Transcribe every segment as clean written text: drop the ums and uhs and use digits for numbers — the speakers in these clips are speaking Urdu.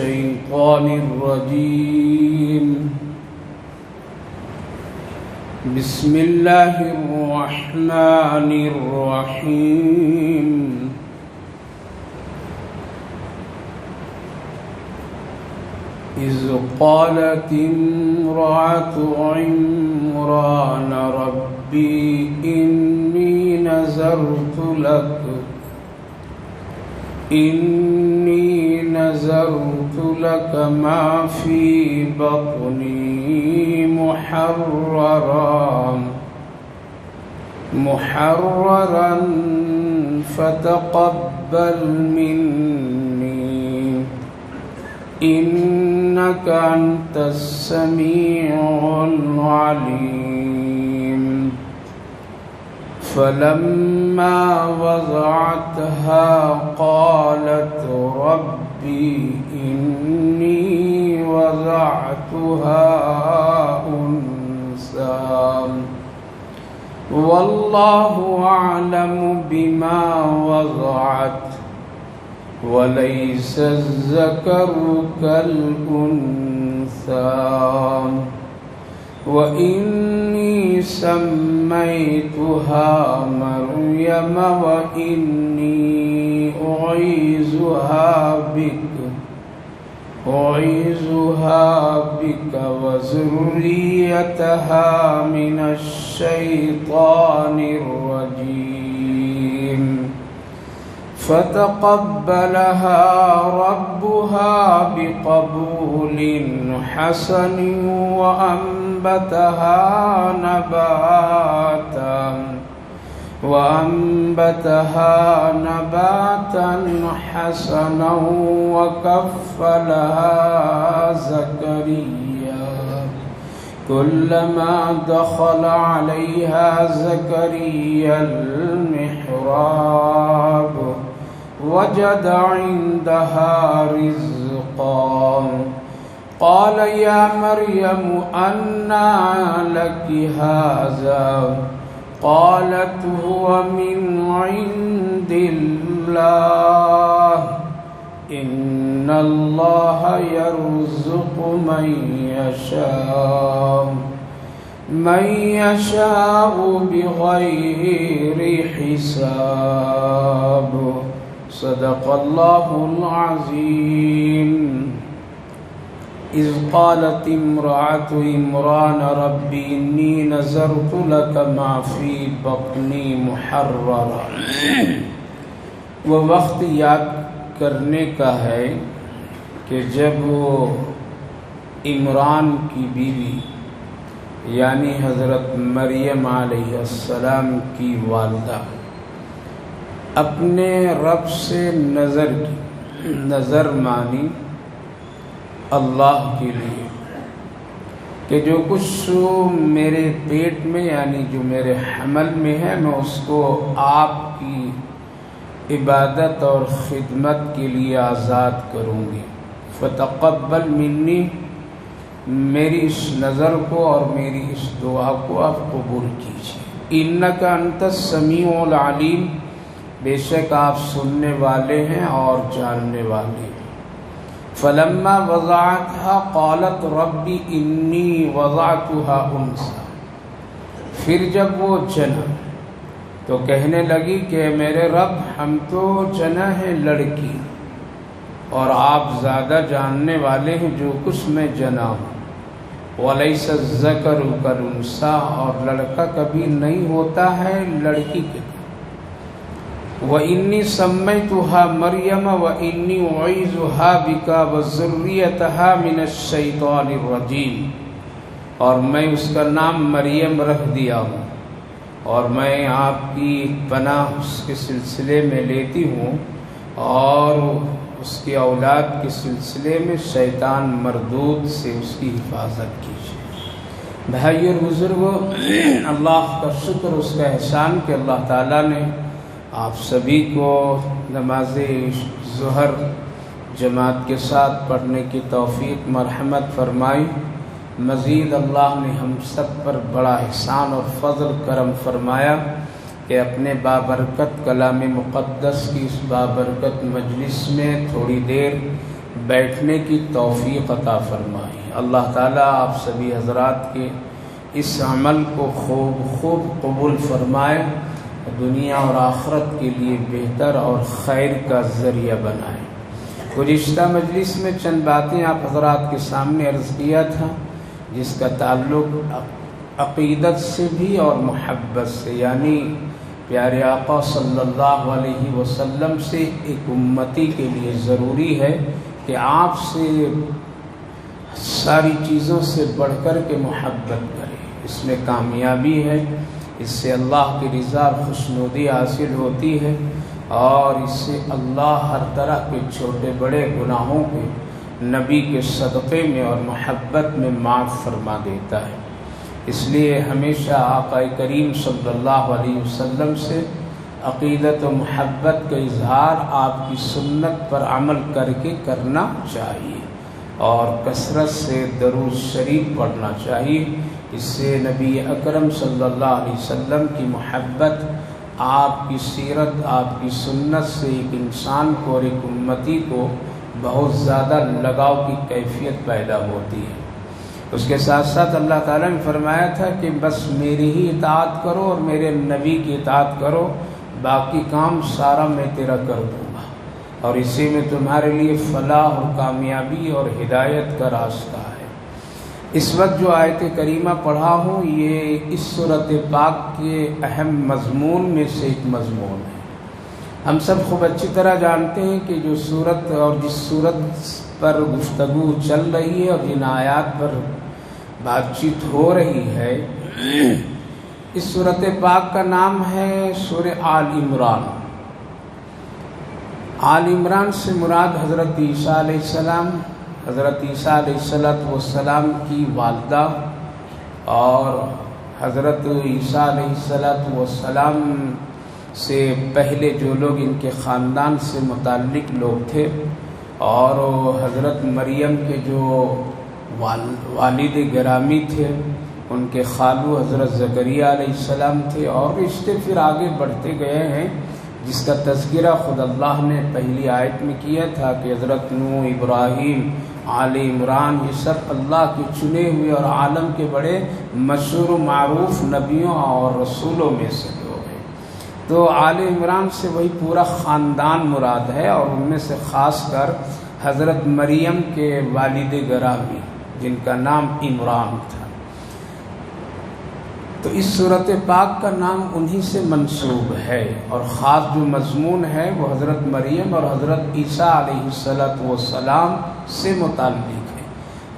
الشيطان الرجيم بسم الله الرحمن الرحيم إذ قالت امرأة عمران ربي إني نذرت لك ما في بطني محررا فتقبل مني إنك أنت السميع العليم فلما وضعتها قالت ربي إني وضعتها أنثى والله أعلم بما وضعت وليس الذكر كالأنثى وإني سميتها مريم وإني أعيذها بك وذريتها من الشيطان الرجيم فتقبلها ربها بقبول حسن وأنبتها نباتا حسنا وكفلها زكريا كلما دخل عليها زكريا المحراب وجد عندها رزقا قال يا مريم أنى لك هذا قالت هو من عند الله إن الله يرزق من يشاء بغير حساب صدق الله العظيم إذ قالت امرأة عمران ربي إني نذرت لك ما في بطني محررا وہ وقت یاد کرنے کا ہے کہ جب وہ عمران کی بیوی یعنی حضرت مریم علیہ السلام کی والدہ اپنے رب سے نظر مانی اللہ کے لیے کہ جو کچھ میرے پیٹ میں یعنی جو میرے حمل میں ہے میں اس کو آپ کی عبادت اور خدمت کے لیے آزاد کروں گی فتقبل منی میری اس نظر کو اور میری اس دعا کو آپ قبول کیجیے انک انت السمیع العلیم بے شک آپ سننے والے ہیں اور جاننے والے ہیں فلما وضعتها قالت ربی انی وضعتها انثى پھر جب وہ جنا تو کہنے لگی کہ میرے رب ہم تو جنا ہے لڑکی اور آپ زیادہ جاننے والے ہیں جو کچھ میں جنا ہوں وَلَيْسَ الذَّكَرُ كَالْأُنثَىٰ اور لڑکا کبھی نہیں ہوتا ہے لڑکی کے وَإِنِّي سَمَّيْتُهَا مَرْيَمَ وَإِنِّي أُعِيذُهَا بِكَ وَذُرِّيَّتَهَا مِنَ الشَّيْطَانِ الرَّجِيمِ اور میں اس کا نام مریم رکھ دیا ہوں اور میں آپ کی پناہ اس کے سلسلے میں لیتی ہوں اور اس کی اولاد کے سلسلے میں شیطان مردود سے اس کی حفاظت کیجیے بھائی اور بزرگوں اللہ کا شکر اس کا احسان کہ اللہ تعالیٰ نے آپ سبھی کو نماز ظہر جماعت کے ساتھ پڑھنے کی توفیق مرحمت فرمائی مزید اللہ نے ہم سب پر بڑا احسان اور فضل کرم فرمایا کہ اپنے بابرکت کلام مقدس کی اس بابرکت مجلس میں تھوڑی دیر بیٹھنے کی توفیق عطا فرمائے۔ اللہ تعالیٰ آپ سبھی حضرات کے اس عمل کو خوب قبول فرمائے، دنیا اور آخرت کے لیے بہتر اور خیر کا ذریعہ بنائے۔ گزشتہ مجلس میں چند باتیں آپ حضرات کے سامنے عرض کیا تھا، جس کا تعلق عقیدت سے بھی اور محبت سے، یعنی پیارے آقا صلی اللہ علیہ وسلم سے ایک امتی کے لیے ضروری ہے کہ آپ سے ساری چیزوں سے بڑھ کر کے محبت کرے۔ اس میں کامیابی ہے، اس سے اللہ کی رضا اور خوشنودی حاصل ہوتی ہے، اور اس سے اللہ ہر طرح کے چھوٹے بڑے گناہوں کے نبی کے صدقے میں اور محبت میں معاف فرما دیتا ہے۔ اس لیے ہمیشہ آقا کریم صلی اللہ علیہ وسلم سے عقیدت و محبت کا اظہار آپ کی سنت پر عمل کر کے کرنا چاہیے، اور کثرت سے درود شریف پڑھنا چاہیے۔ اس سے نبی اکرم صلی اللہ علیہ وسلم کی محبت، آپ کی سیرت، آپ کی سنت سے ایک انسان کو اور ایک امتی کو بہت زیادہ لگاؤ کی کیفیت پیدا ہوتی ہے۔ اس کے ساتھ ساتھ اللہ تعالیٰ نے فرمایا تھا کہ بس میری ہی اطاعت کرو اور میرے نبی کی اطاعت کرو، باقی کام سارا میں تیرا کر دوں گا، اور اسی میں تمہارے لیے فلاح اور کامیابی اور ہدایت کا راستہ ہے۔ اس وقت جو آیت کریمہ پڑھا ہوں، یہ اس سورۃ پاک کے اہم مضمون میں سے ایک مضمون ہے۔ ہم سب خوب اچھی طرح جانتے ہیں کہ جو سورت اور جس سورت پر گفتگو چل رہی ہے اور جن آیات پر بات چیت ہو رہی ہے، اس سورۃ پاک کا نام ہے سورہ آل عمران۔ آل عمران سے مراد حضرت عیسیٰ علیہ السلام، حضرت عیسیٰ علیہ السلام کی والدہ، اور حضرت عیسیٰ علیہ السلام سے پہلے جو لوگ ان کے خاندان سے متعلق لوگ تھے، اور حضرت مریم کے جو والد گرامی تھے، ان کے خالو حضرت زکریہ علیہ السلام تھے، اور رشتے پھر آگے بڑھتے گئے ہیں، جس کا تذکرہ خود اللہ نے پہلی آیت میں کیا تھا کہ حضرت نوح، ابراہیم، آل عمران، یہ سب اللہ کے چنے ہوئے اور عالم کے بڑے مشہور و معروف نبیوں اور رسولوں میں سے لوگ ہیں۔ تو آل عمران سے وہی پورا خاندان مراد ہے، اور ان میں سے خاص کر حضرت مریم کے والد گرامی جن کا نام عمران تھا۔ تو اس سورۃ پاک کا نام انہی سے منسوب ہے، اور خاص جو مضمون ہے وہ حضرت مریم اور حضرت عیسیٰ علیہ السلام سے متعلق ہے،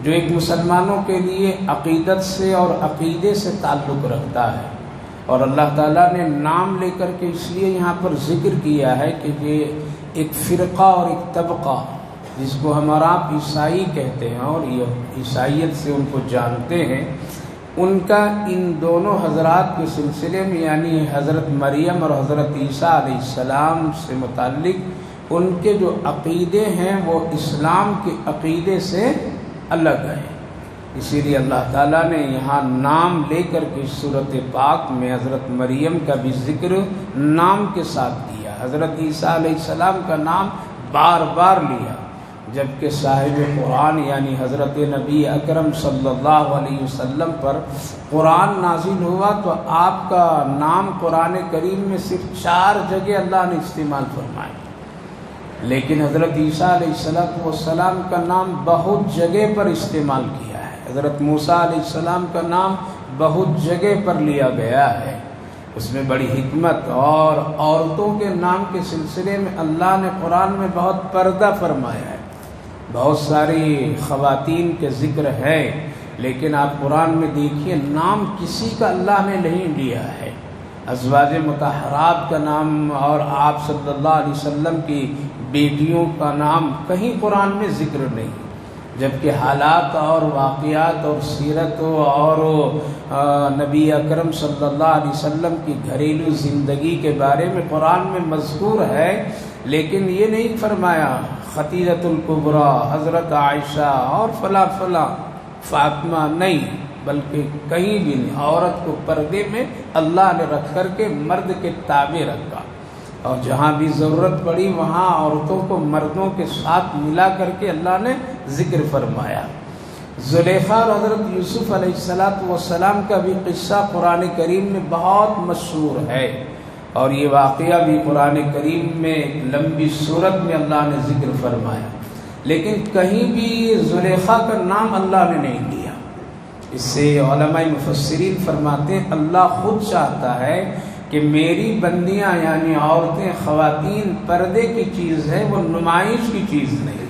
جو ایک مسلمانوں کے لیے عقیدت سے اور عقیدے سے تعلق رکھتا ہے۔ اور اللہ تعالیٰ نے نام لے کر کے اس لیے یہاں پر ذکر کیا ہے کہ یہ ایک فرقہ اور ایک طبقہ، جس کو ہم اور آپ عیسائی کہتے ہیں اور یہ عیسائیت سے ان کو جانتے ہیں، ان کا ان دونوں حضرات کے سلسلے میں، یعنی حضرت مریم اور حضرت عیسیٰ علیہ السلام سے متعلق ان کے جو عقیدے ہیں وہ اسلام کے عقیدے سے الگ ہیں۔ اسی لیے اللہ تعالیٰ نے یہاں نام لے کر کے سورۃ پاک میں حضرت مریم کا بھی ذکر نام کے ساتھ کیا، حضرت عیسیٰ علیہ السلام کا نام بار بار لیا، جبکہ صاحب قرآن یعنی حضرت نبی اکرم صلی اللہ علیہ وسلم پر قرآن نازل ہوا تو آپ کا نام قرآن کریم میں صرف 4 جگہ اللہ نے استعمال فرمایا، لیکن حضرت عیسیٰ علیہ السلام کا نام بہت جگہ پر استعمال کیا ہے، حضرت موسیٰ علیہ السلام کا نام بہت جگہ پر لیا گیا ہے۔ اس میں بڑی حکمت، اور عورتوں کے نام کے سلسلے میں اللہ نے قرآن میں بہت پردہ فرمایا ہے، بہت ساری خواتین کے ذکر ہے، لیکن آپ قرآن میں دیکھیے نام کسی کا اللہ نے نہیں لیا ہے۔ ازواج مطہرات کا نام اور آپ صلی اللہ علیہ وسلم کی بیٹیوں کا نام کہیں قرآن میں ذکر نہیں، جبکہ حالات اور واقعات اور سیرت اور نبی اکرم صلی اللہ علیہ وسلم کی گھریلو زندگی کے بارے میں قرآن میں مذکور ہے، لیکن یہ نہیں فرمایا خدیجۃ الکبریٰ، حضرت عائشہ اور فلاں فلاں فاطمہ، نہیں، بلکہ کہیں بھی نہیں، عورت کو پردے میں اللہ نے رکھ کر کے مرد کے تابع رکھا۔ اور جہاں بھی ضرورت پڑی وہاں عورتوں کو مردوں کے ساتھ ملا کر کے اللہ نے ذکر فرمایا۔ زلیخا اور حضرت یوسف علیہ السلام کا بھی قصہ قرآن کریم میں بہت مشہور ہے، اور یہ واقعہ بھی قرآن کریم میں ایک لمبی سورت میں اللہ نے ذکر فرمایا، لیکن کہیں بھی زلیخا کا نام اللہ نے نہیں لیا۔ اس سے علماء مفسرین فرماتے ہیں اللہ خود چاہتا ہے کہ میری بندیاں یعنی عورتیں، خواتین پردے کی چیز ہے، وہ نمائش کی چیز نہیں۔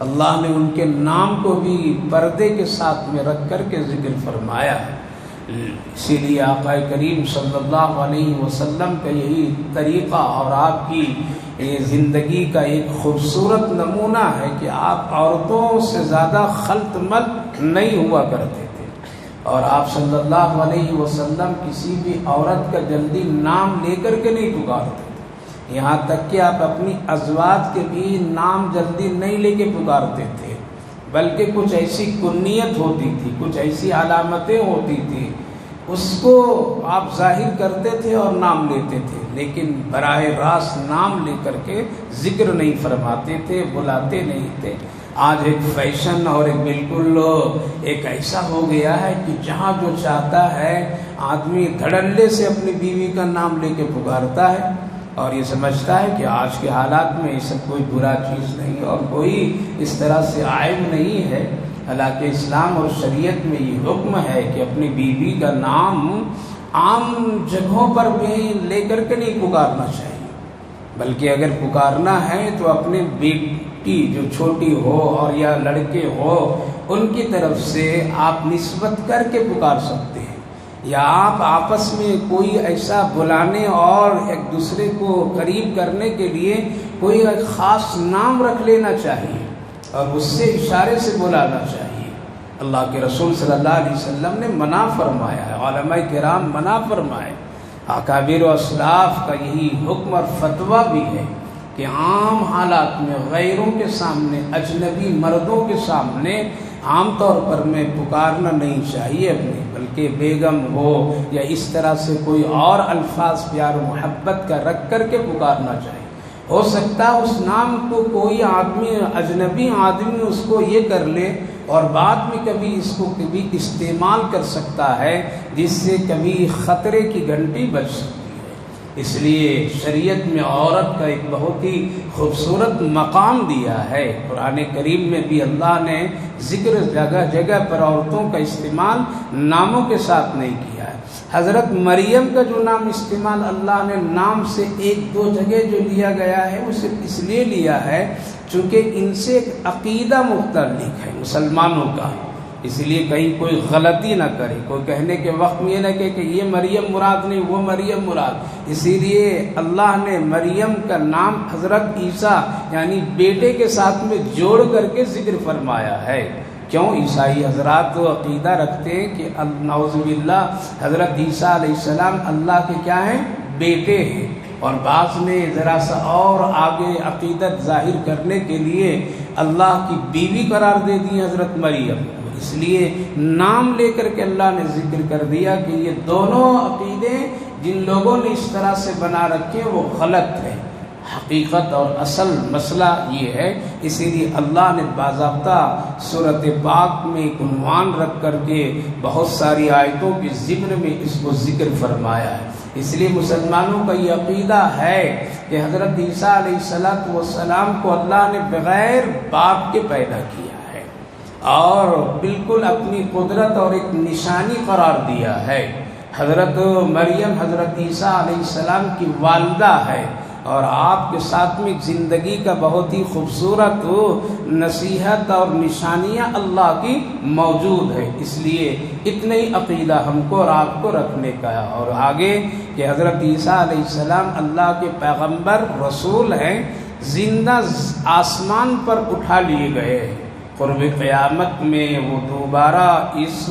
اللہ نے ان کے نام کو بھی پردے کے ساتھ میں رکھ کر کے ذکر فرمایا۔ اسی لیے آقا کریم صلی اللہ علیہ وسلم کا یہی طریقہ اور آپ کی زندگی کا ایک خوبصورت نمونہ ہے کہ آپ عورتوں سے زیادہ خلط ملط نہیں ہوا کرتے تھے، اور آپ صلی اللہ علیہ وسلم کسی بھی عورت کا جلدی نام لے کر کے نہیں پکارتے تھے، یہاں تک کہ آپ اپنی ازواج کے بھی نام جلدی نہیں لے کے پکارتے تھے، بلکہ کچھ ایسی کنیت ہوتی تھی، کچھ ایسی علامتیں ہوتی تھی، اس کو آپ ظاہر کرتے تھے اور نام لیتے تھے، لیکن براہ راست نام لے کر کے ذکر نہیں فرماتے تھے، بلاتے نہیں تھے۔ آج ایک فیشن اور ایک بالکل ایک ایسا ہو گیا ہے کہ جہاں جو چاہتا ہے آدمی دھڑلے سے اپنی بیوی کا نام لے کے پکارتا ہے، اور یہ سمجھتا ہے کہ آج کے حالات میں یہ سب کوئی برا چیز نہیں اور کوئی اس طرح سے عیب نہیں ہے۔ حالانکہ اسلام اور شریعت میں یہ حکم ہے کہ اپنی بیوی کا نام عام جگہوں پر بھی لے کر کے نہیں پکارنا چاہیے، بلکہ اگر پکارنا ہے تو اپنے بیٹی جو چھوٹی ہو اور یا لڑکے ہو ان کی طرف سے آپ نسبت کر کے پکار سکتے ہیں، یا آپ آپس میں کوئی ایسا بلانے اور ایک دوسرے کو قریب کرنے کے لیے کوئی ایک خاص نام رکھ لینا چاہیے اور اس سے اشارے سے بلانا چاہیے۔ اللہ کے رسول صلی اللہ علیہ وسلم نے منع فرمایا ہے، علماء کرام منع فرمائے، اکابر و اسلاف کا یہی حکم اور فتویٰ بھی ہے کہ عام حالات میں غیروں کے سامنے، اجنبی مردوں کے سامنے عام طور پر میں پکارنا نہیں چاہیے اپنے، بلکہ بیگم ہو یا اس طرح سے کوئی اور الفاظ پیار و محبت کا رکھ کر کے پکارنا چاہیے۔ ہو سکتا ہے اس نام کو کوئی آدمی، اجنبی آدمی اس کو یہ کر لے اور بعد میں کبھی اس کو کبھی استعمال کر سکتا ہے، جس سے کبھی خطرے کی گھنٹی بج سکتی ہے۔ اس لیے شریعت میں عورت کا ایک بہت ہی خوبصورت مقام دیا ہے۔ قرآن کریم میں بھی اللہ نے ذکر جگہ جگہ پر عورتوں کا استعمال ناموں کے ساتھ نہیں کیا ہے۔ حضرت مریم کا جو نام استعمال اللہ نے نام سے ایک دو جگہ جو لیا گیا ہے، اسے اس لیے لیا ہے چونکہ ان سے ایک عقیدہ متعلق ہے مسلمانوں کا، اس لیے کہیں کوئی غلطی نہ کرے، کوئی کہنے کے وقت میں یہ نہ کہے کہ یہ مریم مراد نہیں، وہ مریم مراد۔ اسی لیے اللہ نے مریم کا نام حضرت عیسیٰ یعنی بیٹے کے ساتھ میں جوڑ کر کے ذکر فرمایا ہے۔ کیوں؟ عیسائی حضرات عقیدہ رکھتے ہیں کہ نعوذ باللہ حضرت عیسیٰ علیہ السلام اللہ کے کیا ہیں؟ بیٹے ہیں، اور بعض نے ذرا سا اور آگے عقیدت ظاہر کرنے کے لیے اللہ کی بیوی قرار دے دی حضرت مریم، اس لیے نام لے کر کے اللہ نے ذکر کر دیا کہ یہ دونوں عقیدے جن لوگوں نے اس طرح سے بنا رکھے وہ غلط ہے۔ حقیقت اور اصل مسئلہ یہ ہے، اسی لیے اللہ نے باضابطہ سورۃ پاک میں ایک عنوان رکھ کر کے بہت ساری آیتوں کے ضمن میں اس کو ذکر فرمایا ہے۔ اس لیے مسلمانوں کا یہ عقیدہ ہے کہ حضرت عیسیٰ علیہ السلام کو اللہ نے بغیر باپ کے پیدا کیا ہے اور بالکل اپنی قدرت اور ایک نشانی قرار دیا ہے۔ حضرت مریم حضرت عیسیٰ علیہ السلام کی والدہ ہے، اور آپ کے ساتھ میں زندگی کا بہت ہی خوبصورت نصیحت اور نشانیاں اللہ کی موجود ہے۔ اس لیے اتنا ہی عقیدہ ہم کو اور آپ کو رکھنے کا ہے، اور آگے کہ حضرت عیسیٰ علیہ السلام اللہ کے پیغمبر رسول ہیں، زندہ آسمان پر اٹھا لیے گئے، قرب قیامت میں وہ دوبارہ اس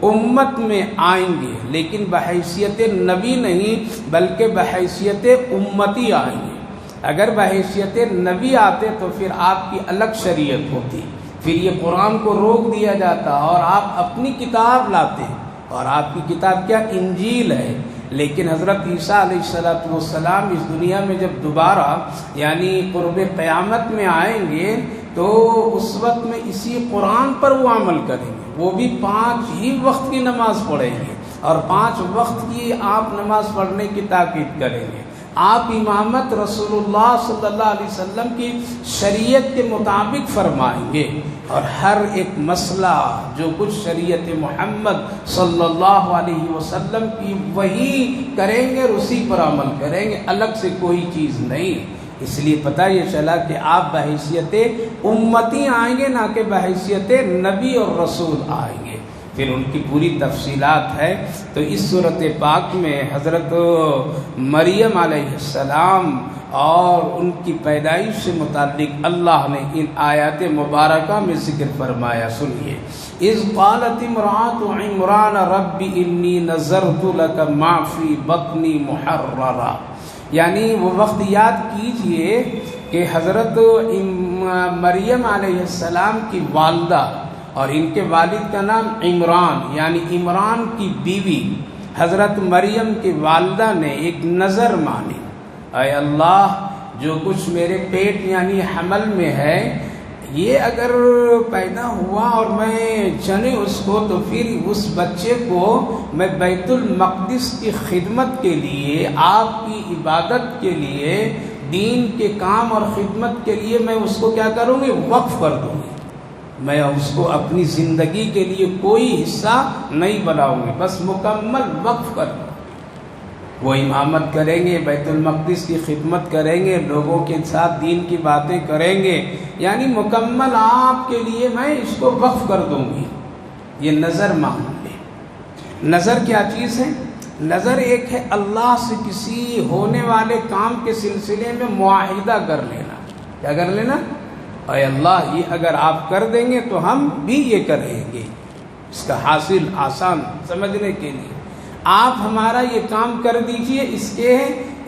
امت میں آئیں گے، لیکن بحیثیت نبی نہیں بلکہ بحیثیت امتی آئیں گے۔ اگر بحیثیت نبی آتے تو پھر آپ کی الگ شریعت ہوتی، پھر یہ قرآن کو روک دیا جاتا اور آپ اپنی کتاب لاتے، اور آپ کی کتاب کیا؟ انجیل ہے۔ لیکن حضرت عیسیٰ علیہ السلام اس دنیا میں جب دوبارہ یعنی قرب قیامت میں آئیں گے تو اس وقت میں اسی قرآن پر وہ عمل کریں گے، وہ بھی 5 ہی وقت کی نماز پڑھیں گے اور 5 وقت کی آپ نماز پڑھنے کی تاکید کریں گے۔ آپ امامت رسول اللہ صلی اللہ علیہ وسلم کی شریعت کے مطابق فرمائیں گے اور ہر ایک مسئلہ جو کچھ شریعت محمد صلی اللہ علیہ وسلم کی وہی کریں گے اور اسی پر عمل کریں گے، الگ سے کوئی چیز نہیں۔ اس لیے پتہ یہ چلا کہ آپ بحیثیت امتی آئیں گے، نہ کہ بحیثیت نبی اور رسول آئیں گے۔ پھر ان کی پوری تفصیلات ہے تو اس صورت پاک میں حضرت مریم علیہ السلام اور ان کی پیدائش سے متعلق اللہ نے ان آیات مبارکہ میں ذکر فرمایا، سنیے۔ اذ قالت امرأۃ عمران رب انی نذرت لک ما فی بطنی محررا، یعنی وہ وقت یاد کیجئے کہ حضرت مریم علیہ السلام کی والدہ اور ان کے والد کا نام عمران، یعنی عمران کی بیوی حضرت مریم کی والدہ نے ایک نظر مانی، اے اللہ جو کچھ میرے پیٹ یعنی حمل میں ہے یہ اگر پیدا ہوا اور میں جنے اس کو تو پھر اس بچے کو میں بیت المقدس کی خدمت کے لیے، آپ کی عبادت کے لیے، دین کے کام اور خدمت کے لیے میں اس کو کیا کروں گی؟ وقف کر دوں گی۔ میں اس کو اپنی زندگی کے لیے کوئی حصہ نہیں بناؤں گی، بس مکمل وقف کر دوں۔ وہ امامت کریں گے، بیت المقدس کی خدمت کریں گے، لوگوں کے ساتھ دین کی باتیں کریں گے، یعنی مکمل آپ کے لیے میں اس کو وقف کر دوں گی۔ یہ نظر مان لے۔ نظر کیا چیز ہے؟ نظر ایک ہے اللہ سے کسی ہونے والے کام کے سلسلے میں معاہدہ کر لینا۔ کیا کر لینا؟ اے اللہ یہ اگر آپ کر دیں گے تو ہم بھی یہ کریں گے۔ اس کا حاصل آسان سمجھنے کے لیے آپ ہمارا یہ کام کر دیجئے، اس کے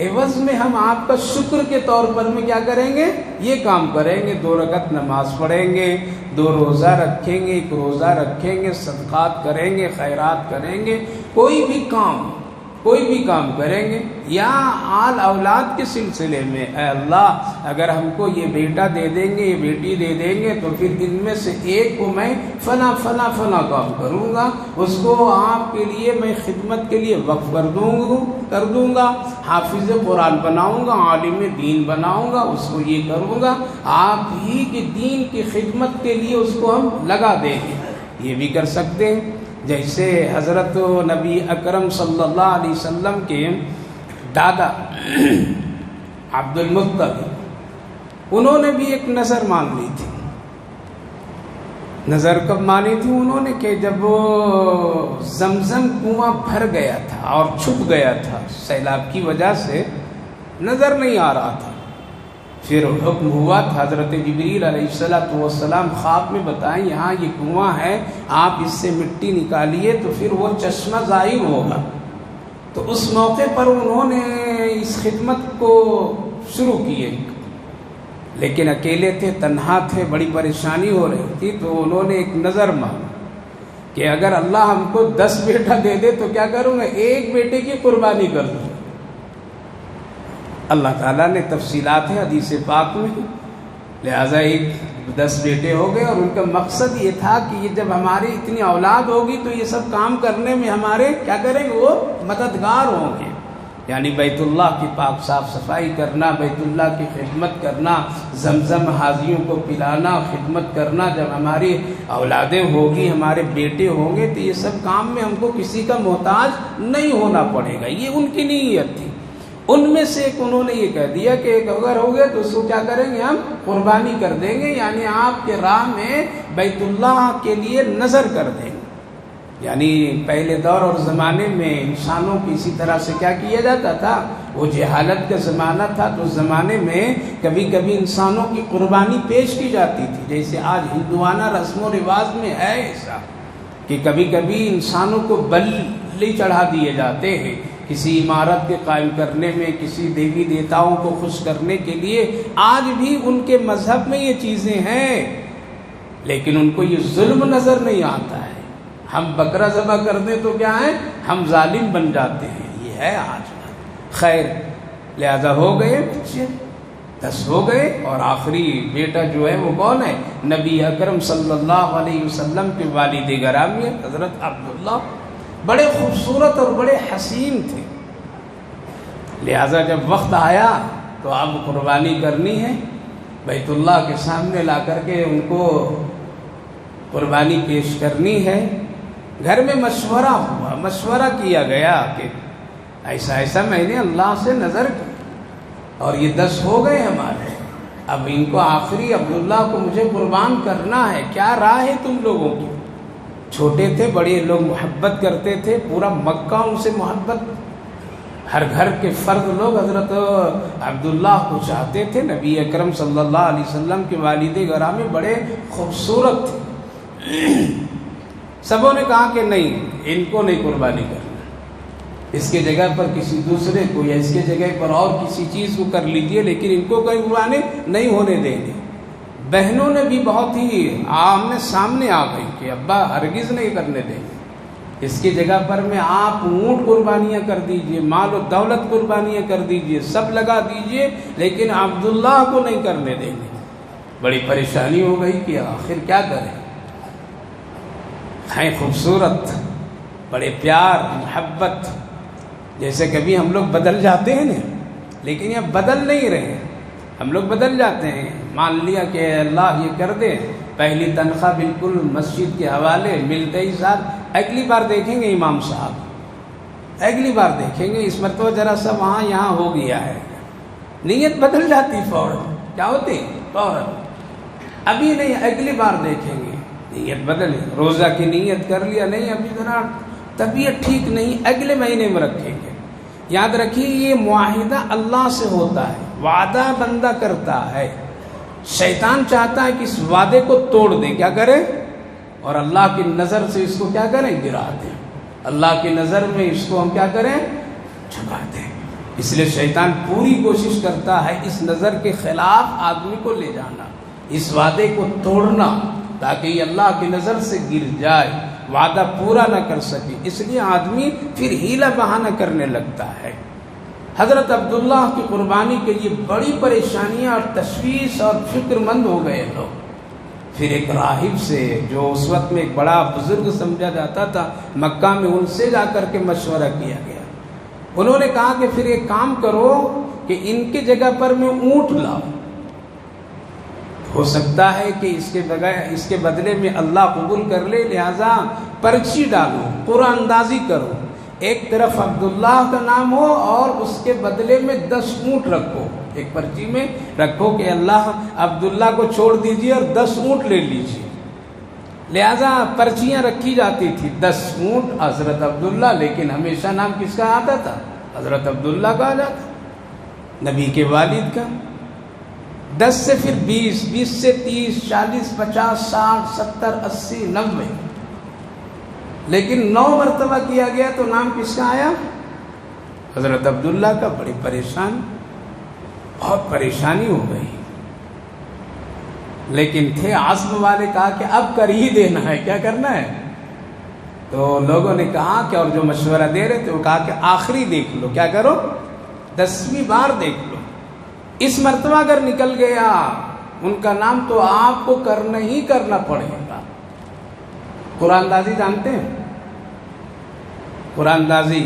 عوض میں ہم آپ کا شکر کے طور پر میں کیا کریں گے؟ یہ کام کریں گے، 2 رکعت نماز پڑھیں گے، 2 روزہ رکھیں گے، 1 روزہ رکھیں گے، صدقات کریں گے، خیرات کریں گے، کوئی بھی کام کریں گے۔ یا آل اولاد کے سلسلے میں اے اللہ اگر ہم کو یہ بیٹا دے دیں گے، یہ بیٹی دے دیں گے تو پھر ان میں سے ایک کو میں فلاں کام کروں گا، اس کو آپ کے لیے میں خدمت کے لیے وقف کر دوں گا، حافظ قرآن بناؤں گا، عالم دین بناؤں گا، اس کو یہ کروں گا، آپ ہی کے دین کی خدمت کے لیے اس کو ہم لگا دیں گے۔ یہ بھی کر سکتے ہیں۔ جیسے حضرت نبی اکرم صلی اللہ علیہ وسلم کے دادا عبد المطلب، انہوں نے بھی ایک نظر مان لی تھی۔ نظر کب مانی تھی انہوں نے؟ کہ جب وہ زمزم کنواں بھر گیا تھا اور چھپ گیا تھا، سیلاب کی وجہ سے نظر نہیں آ رہا تھا، پھر حکم ہوا تھا حضرت جبریل علیہ السلام خواب میں بتائیں یہاں یہ کنواں ہے، آپ اس سے مٹی نکالیے تو پھر وہ چشمہ ظاہر ہوگا۔ تو اس موقع پر انہوں نے اس خدمت کو شروع کیے، لیکن اکیلے تھے، تنہا تھے، بڑی پریشانی ہو رہی تھی، تو انہوں نے ایک نظر مانگی کہ اگر اللہ ہم کو 10 بیٹا دے دے تو کیا کروں گا؟ 1 بیٹے کی قربانی کر دوں۔ اللہ تعالیٰ نے تفصیلات ہیں حدیث پاک میں، لہٰذا 10 بیٹے ہو گئے، اور ان کا مقصد یہ تھا کہ یہ جب ہماری اتنی اولاد ہوگی تو یہ سب کام کرنے میں ہمارے کیا کریں گے؟ وہ مددگار ہوں گے، یعنی بیت اللہ کی پاک صاف صفائی کرنا، بیت اللہ کی خدمت کرنا، زمزم حاجیوں کو پلانا، خدمت کرنا۔ جب ہماری اولادیں ہوگی، ہمارے بیٹے ہوں گے تو یہ سب کام میں ہم کو کسی کا محتاج نہیں ہونا پڑے گا۔ یہ ان کی نیت تھی۔ ان میں سے ایک انہوں نے یہ کہہ دیا کہ ایک اگر ہو گئے تو اس کو کیا کریں گے؟ ہم قربانی کر دیں گے، یعنی آپ کے راہ میں بیت اللہ کے لیے نظر کر دیں گے۔ یعنی پہلے دور اور زمانے میں انسانوں کی اسی طرح سے کیا کیا جاتا تھا؟ وہ جہالت کا زمانہ تھا، تو اس زمانے میں کبھی کبھی انسانوں کی قربانی پیش کی جاتی تھی، جیسے آج ہندوانہ رسم و رواج میں ہے ایسا کہ کبھی کبھی انسانوں کو بلی چڑھا دیے جاتے ہیں کسی عمارت کے قائم کرنے میں، کسی دیوی دیوتاؤں کو خوش کرنے کے لیے۔ آج بھی ان کے مذہب میں یہ چیزیں ہیں، لیکن ان کو یہ ظلم نظر نہیں آتا ہے۔ ہم بکرا ذبح کر دیں تو کیا ہے؟ ہم ظالم بن جاتے ہیں۔ یہ ہے آج خیر. لہذا ہو گئے بچے 10 ہو گئے، اور آخری بیٹا جو ہے وہ کون ہے؟ نبی اکرم صلی اللہ علیہ وسلم کے والد گرامی حضرت عبداللہ. بڑے خوبصورت اور بڑے حسین تھے. لہذا جب وقت آیا تو اب قربانی کرنی ہے، بیت اللہ کے سامنے لا کر کے ان کو قربانی پیش کرنی ہے. گھر میں مشورہ ہوا، مشورہ کیا گیا کہ ایسا ایسا میں نے اللہ سے نظر کی اور یہ 10 ہو گئے ہمارے، اب ان کو آخری عبداللہ کو مجھے قربان کرنا ہے، کیا رائے ہے تم لوگوں کی؟ چھوٹے تھے، بڑے لوگ محبت کرتے تھے، پورا مکہ ان سے محبت، ہر گھر کے فرد لوگ حضرت عبداللہ کو چاہتے تھے. نبی اکرم صلی اللہ علیہ وسلم کے والد گرامی بڑے خوبصورت تھے. سبوں نے کہا کہ نہیں، ان کو نہیں قربانی کرنا، اس کے جگہ پر کسی دوسرے کو یا اس کے جگہ پر اور کسی چیز کو کر لیجیے، لیکن ان کو کوئی قربانی نہیں ہونے دیں گے. بہنوں نے بھی بہت ہی آمنے سامنے آ گئی کہ ابا ہرگز نہیں کرنے دیں گے، اس کی جگہ پر میں آپ اونٹ قربانیاں کر دیجئے، مال و دولت قربانیاں کر دیجئے، سب لگا دیجئے، لیکن عبداللہ کو نہیں کرنے دیں گے. بڑی پریشانی ہو گئی کہ آخر کیا کریں. ہیں خوبصورت، بڑے پیار محبت، جیسے کبھی ہم لوگ بدل جاتے ہیں نا، لیکن یہ بدل نہیں رہے. ہم لوگ بدل جاتے ہیں، مان لیا کہ اللہ یہ کر دے، پہلی تنخواہ بالکل مسجد کے حوالے، ملتے ہی ساتھ اگلی بار دیکھیں گے امام صاحب، اگلی بار دیکھیں گے، اس مرتبہ ذرا سا وہاں یہاں ہو گیا ہے. نیت بدل جاتی فوراً. کیا ہوتی؟ فوراً. ابھی نہیں، اگلی بار دیکھیں گے. نیت بدلے، روزہ کی نیت کر لیا، نہیں ابھی ذرا طبیعت ٹھیک نہیں، اگلے مہینے میں رکھیں گے. یاد رکھیے یہ معاہدہ اللہ سے ہوتا ہے، وعدہ بندہ کرتا ہے. شیطان چاہتا ہے کہ اس وعدے کو توڑ دیں، کیا کرے؟ اور اللہ کی نظر سے اس کو کیا کریں؟ گرا دیں. اللہ کی نظر میں اس کو ہم کیا کریں؟ جھکا دیں. اس لیے شیطان پوری کوشش کرتا ہے اس نظر کے خلاف آدمی کو لے جانا، اس وعدے کو توڑنا، تاکہ یہ اللہ کی نظر سے گر جائے، وعدہ پورا نہ کر سکے. اس لیے آدمی پھر ہیلا بہانہ کرنے لگتا ہے. حضرت عبداللہ کی قربانی کے لیے بڑی پریشانیاں اور تشویش اور فکر مند ہو گئے لوگ. پھر ایک راہب سے، جو اس وقت میں ایک بڑا بزرگ سمجھا جاتا تھا مکہ میں، ان سے جا کر کے مشورہ کیا گیا. انہوں نے کہا کہ پھر ایک کام کرو کہ ان کی جگہ پر میں اونٹ لاؤ، ہو سکتا ہے کہ اس کے بدلے میں اللہ قبول کر لے، لہذا پرچی ڈالو، قرآن اندازی کرو، ایک طرف عبداللہ کا نام ہو اور اس کے بدلے میں 10 اونٹ رکھو. ایک پرچی میں رکھو کہ اللہ عبداللہ کو چھوڑ دیجیے اور 10 اونٹ لے لیجیے. لہذا پرچیاں رکھی جاتی تھی، 10 اونٹ حضرت عبداللہ، لیکن ہمیشہ نام کس کا آتا تھا؟ حضرت عبداللہ کا آ جاتا، نبی کے والد کا. 10 سے پھر 20، 20 سے 30، 40، 50، 60، 70، 80، 90، لیکن 9 مرتبہ کیا گیا تو نام کس کا آیا؟ حضرت عبداللہ کا. بڑی پریشان، بہت پریشانی ہو گئی، لیکن تھے عزم والے، کہا کہ اب کر ہی دینا ہے، کیا کرنا ہے؟ تو لوگوں نے کہا کہ، اور جو مشورہ دے رہے تھے وہ کہا کہ آخری دیکھ لو، کیا کرو؟ 10ویں بار دیکھ لو. اس مرتبہ اگر نکل گیا ان کا نام تو آپ کو کرنا ہی کرنا پڑے گا. قرآن اندازی جانتے ہیں؟ قرآن اندازی،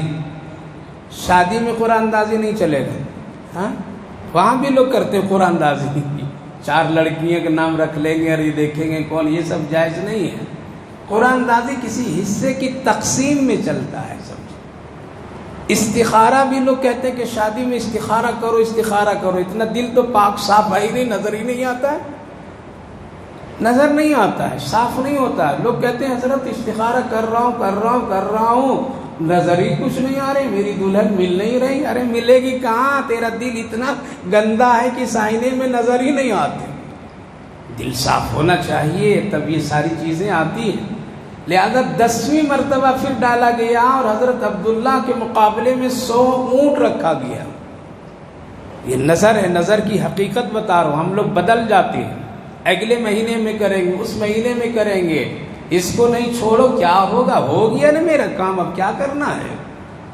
شادی میں قرآن اندازی نہیں چلے گا، ہاں وہاں بھی لوگ کرتے ہیں قرآن اندازی. 4 لڑکیوں کا نام رکھ لیں گے اور یہ دیکھیں گے کون، یہ سب جائز نہیں ہے. قرآن اندازی کسی حصے کی تقسیم میں چلتا ہے. سمجھ، استخارہ بھی لوگ کہتے ہیں کہ شادی میں استخارہ کرو، استخارہ کرو. اتنا دل تو پاک صاف ہے ہی نہیں، نظر ہی نہیں آتا ہے، نظر نہیں آتا ہے، صاف نہیں ہوتا ہے. لوگ کہتے ہیں حضرت استخارہ کر رہا ہوں، نظر ہی کچھ نہیں آ رہی، میری دلہن مل نہیں رہی. ارے ملے گی کہاں؟ تیرا دل اتنا گندا ہے کہ آئینے میں نظر ہی نہیں آتے. دل صاف ہونا چاہیے تب یہ ساری چیزیں آتی ہیں. لہذا 10ویں مرتبہ پھر ڈالا گیا اور حضرت عبداللہ کے مقابلے میں 100 اونٹ رکھا گیا. یہ نظر ہے، نظر کی حقیقت بتا رہا ہوں. ہم لوگ بدل جاتے ہیں، اگلے مہینے میں کریں گے، اس مہینے میں کریں گے، اس کو نہیں چھوڑو، کیا ہوگا؟ ہو گیا نا میرا کام، اب کیا کرنا ہے؟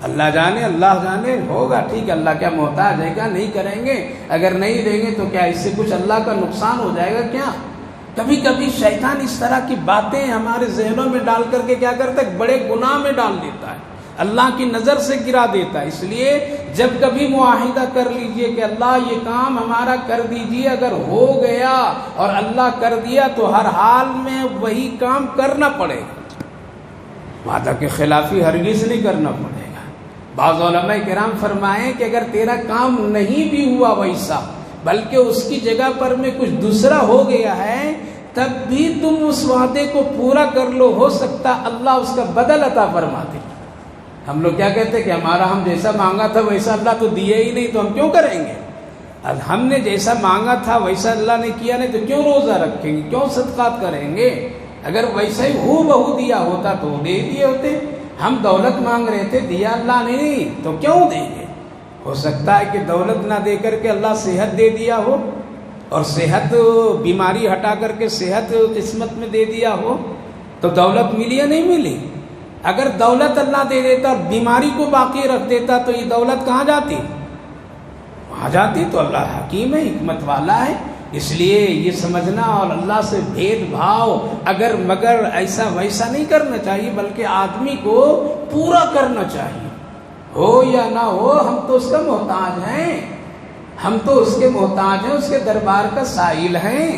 اللہ جانے ہوگا، ٹھیک ہے، اللہ کیا محتاج ہے کیا؟ نہیں کریں گے، اگر نہیں دیں گے تو کیا اس سے کچھ اللہ کا نقصان ہو جائے گا کیا؟ کبھی کبھی شیطان اس طرح کی باتیں ہمارے ذہنوں میں ڈال کر کے کیا کرتا ہے، بڑے گناہ میں ڈال دیتا ہے، اللہ کی نظر سے گرا دیتا ہے۔ اس لیے جب کبھی معاہدہ کر لیجئے کہ اللہ یہ کام ہمارا کر دیجئے، اگر ہو گیا اور اللہ کر دیا تو ہر حال میں وہی کام کرنا پڑے گا، وعدہ کے خلافی ہرگز نہیں کرنا پڑے گا۔ بعض علماء کرام فرمائیں کہ اگر تیرا کام نہیں بھی ہوا ویسا، بلکہ اس کی جگہ پر میں کچھ دوسرا ہو گیا ہے، تب بھی تم اس وعدے کو پورا کر لو، ہو سکتا اللہ اس کا بدل عطا فرما دے۔ ہم لوگ کیا کہتے ہیں کہ ہم جیسا مانگا تھا ویسا اللہ تو دیے ہی نہیں، تو ہم کیوں کریں گے؟ اب ہم نے جیسا مانگا تھا ویسا اللہ نے کیا نہیں، تو کیوں روزہ رکھیں گے، کیوں صدقات کریں گے؟ اگر ویسا ہی ہو بہو دیا ہوتا تو دے دیے ہوتے۔ ہم دولت مانگ رہے تھے، دیا اللہ نے نہیں، تو کیوں دیں گے؟ ہو سکتا ہے کہ دولت نہ دے کر کے اللہ صحت دے دیا ہو، اور صحت بیماری ہٹا کر کے صحت قسمت میں دے دیا ہو، تو دولت ملی یا نہیں ملی؟ اگر دولت اللہ دے دیتا اور بیماری کو باقی رکھ دیتا تو یہ دولت کہاں جاتی؟ وہاں جاتی۔ تو اللہ حکیم ہے، حکمت والا ہے، اس لیے یہ سمجھنا اور اللہ سے بھید بھاؤ اگر مگر ایسا ویسا نہیں کرنا چاہیے، بلکہ آدمی کو پورا کرنا چاہیے، ہو یا نہ ہو، ہم تو اس کا محتاج ہیں، ہم تو اس کے محتاج ہیں، اس کے دربار کا سائل ہیں،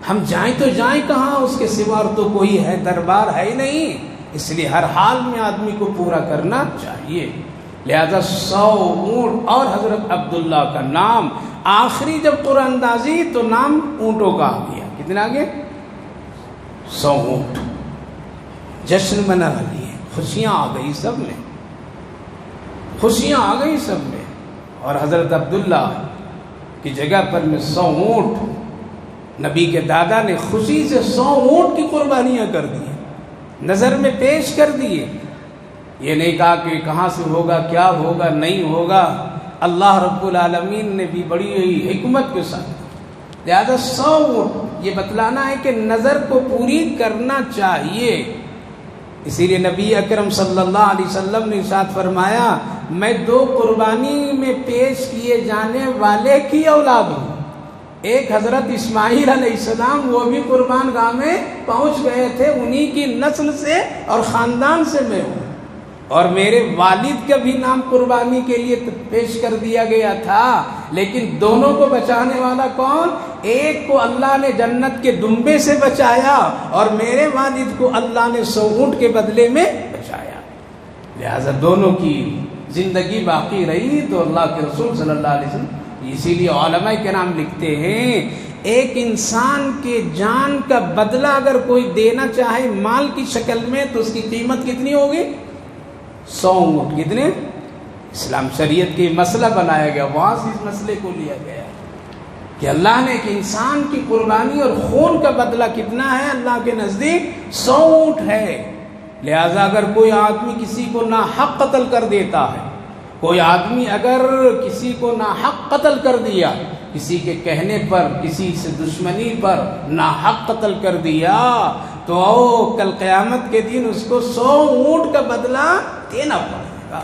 ہم جائیں تو جائیں کہاں، اس کے سوا اور تو کوئی ہے دربار ہے نہیں، اس لیے ہر حال میں آدمی کو پورا کرنا چاہیے۔ لہذا 100 اونٹ، اور حضرت عبداللہ کا نام آخری جب قرآن اندازی تو نام اونٹوں کا آ گیا، کتنا آگے؟ 100 اونٹ، جشن منا لیے، خوشیاں آ گئی سب میں، خوشیاں آ گئی سب میں، اور حضرت عبداللہ کی جگہ پر میں 100 اونٹ، نبی کے دادا نے خوشی سے 100 اونٹ کی قربانیاں کر دی، نظر میں پیش کر دیے، یہ نہیں کہا کہ کہاں سے ہوگا، کیا ہوگا، نہیں ہوگا، اللہ رب العالمین نے بھی بڑی حکمت کے ساتھ، لہذا 100 اونٹ، یہ بتلانا ہے کہ نظر کو پوری کرنا چاہیے۔ اسی لیے نبی اکرم صلی اللہ علیہ وسلم نے ارشاد فرمایا، میں 2 قربانی میں پیش کیے جانے والے کی اولاد ہوں، ایک حضرت اسماعیل علیہ السلام، وہ بھی قربان گاہ میں پہنچ گئے تھے، انہی کی نسل سے اور خاندان سے میں ہوں، اور میرے والد کا بھی نام قربانی کے لیے پیش کر دیا گیا تھا، لیکن دونوں کو بچانے والا کون؟ ایک کو اللہ نے جنت کے دمبے سے بچایا، اور میرے والد کو اللہ نے 100 اونٹ کے بدلے میں بچایا، لہذا دونوں کی زندگی باقی رہی تو اللہ کے رسول صلی اللہ علیہ وسلم، اسی لیے علماء کرام لکھتے ہیں، ایک انسان کے جان کا بدلہ اگر کوئی دینا چاہے مال کی شکل میں تو اس کی قیمت کتنی ہوگی؟ 100 اونٹ۔ کتنے؟ اسلام شریعت کے مسئلہ بنایا گیا، وہاں سے اس مسئلے کو لیا گیا کہ اللہ نے ایک انسان کی قربانی اور خون کا بدلہ کتنا ہے؟ اللہ کے نزدیک 100 اونٹ ہے۔ لہذا اگر کوئی آدمی کسی کو ناحق قتل کر دیتا ہے، کوئی آدمی اگر کسی کو ناحق قتل کر دیا، کسی کے کہنے پر، کسی سے دشمنی پر ناحق قتل کر دیا، تو کل قیامت کے دن اس کو 100 اونٹ کا بدلہ دینا پڑے گا۔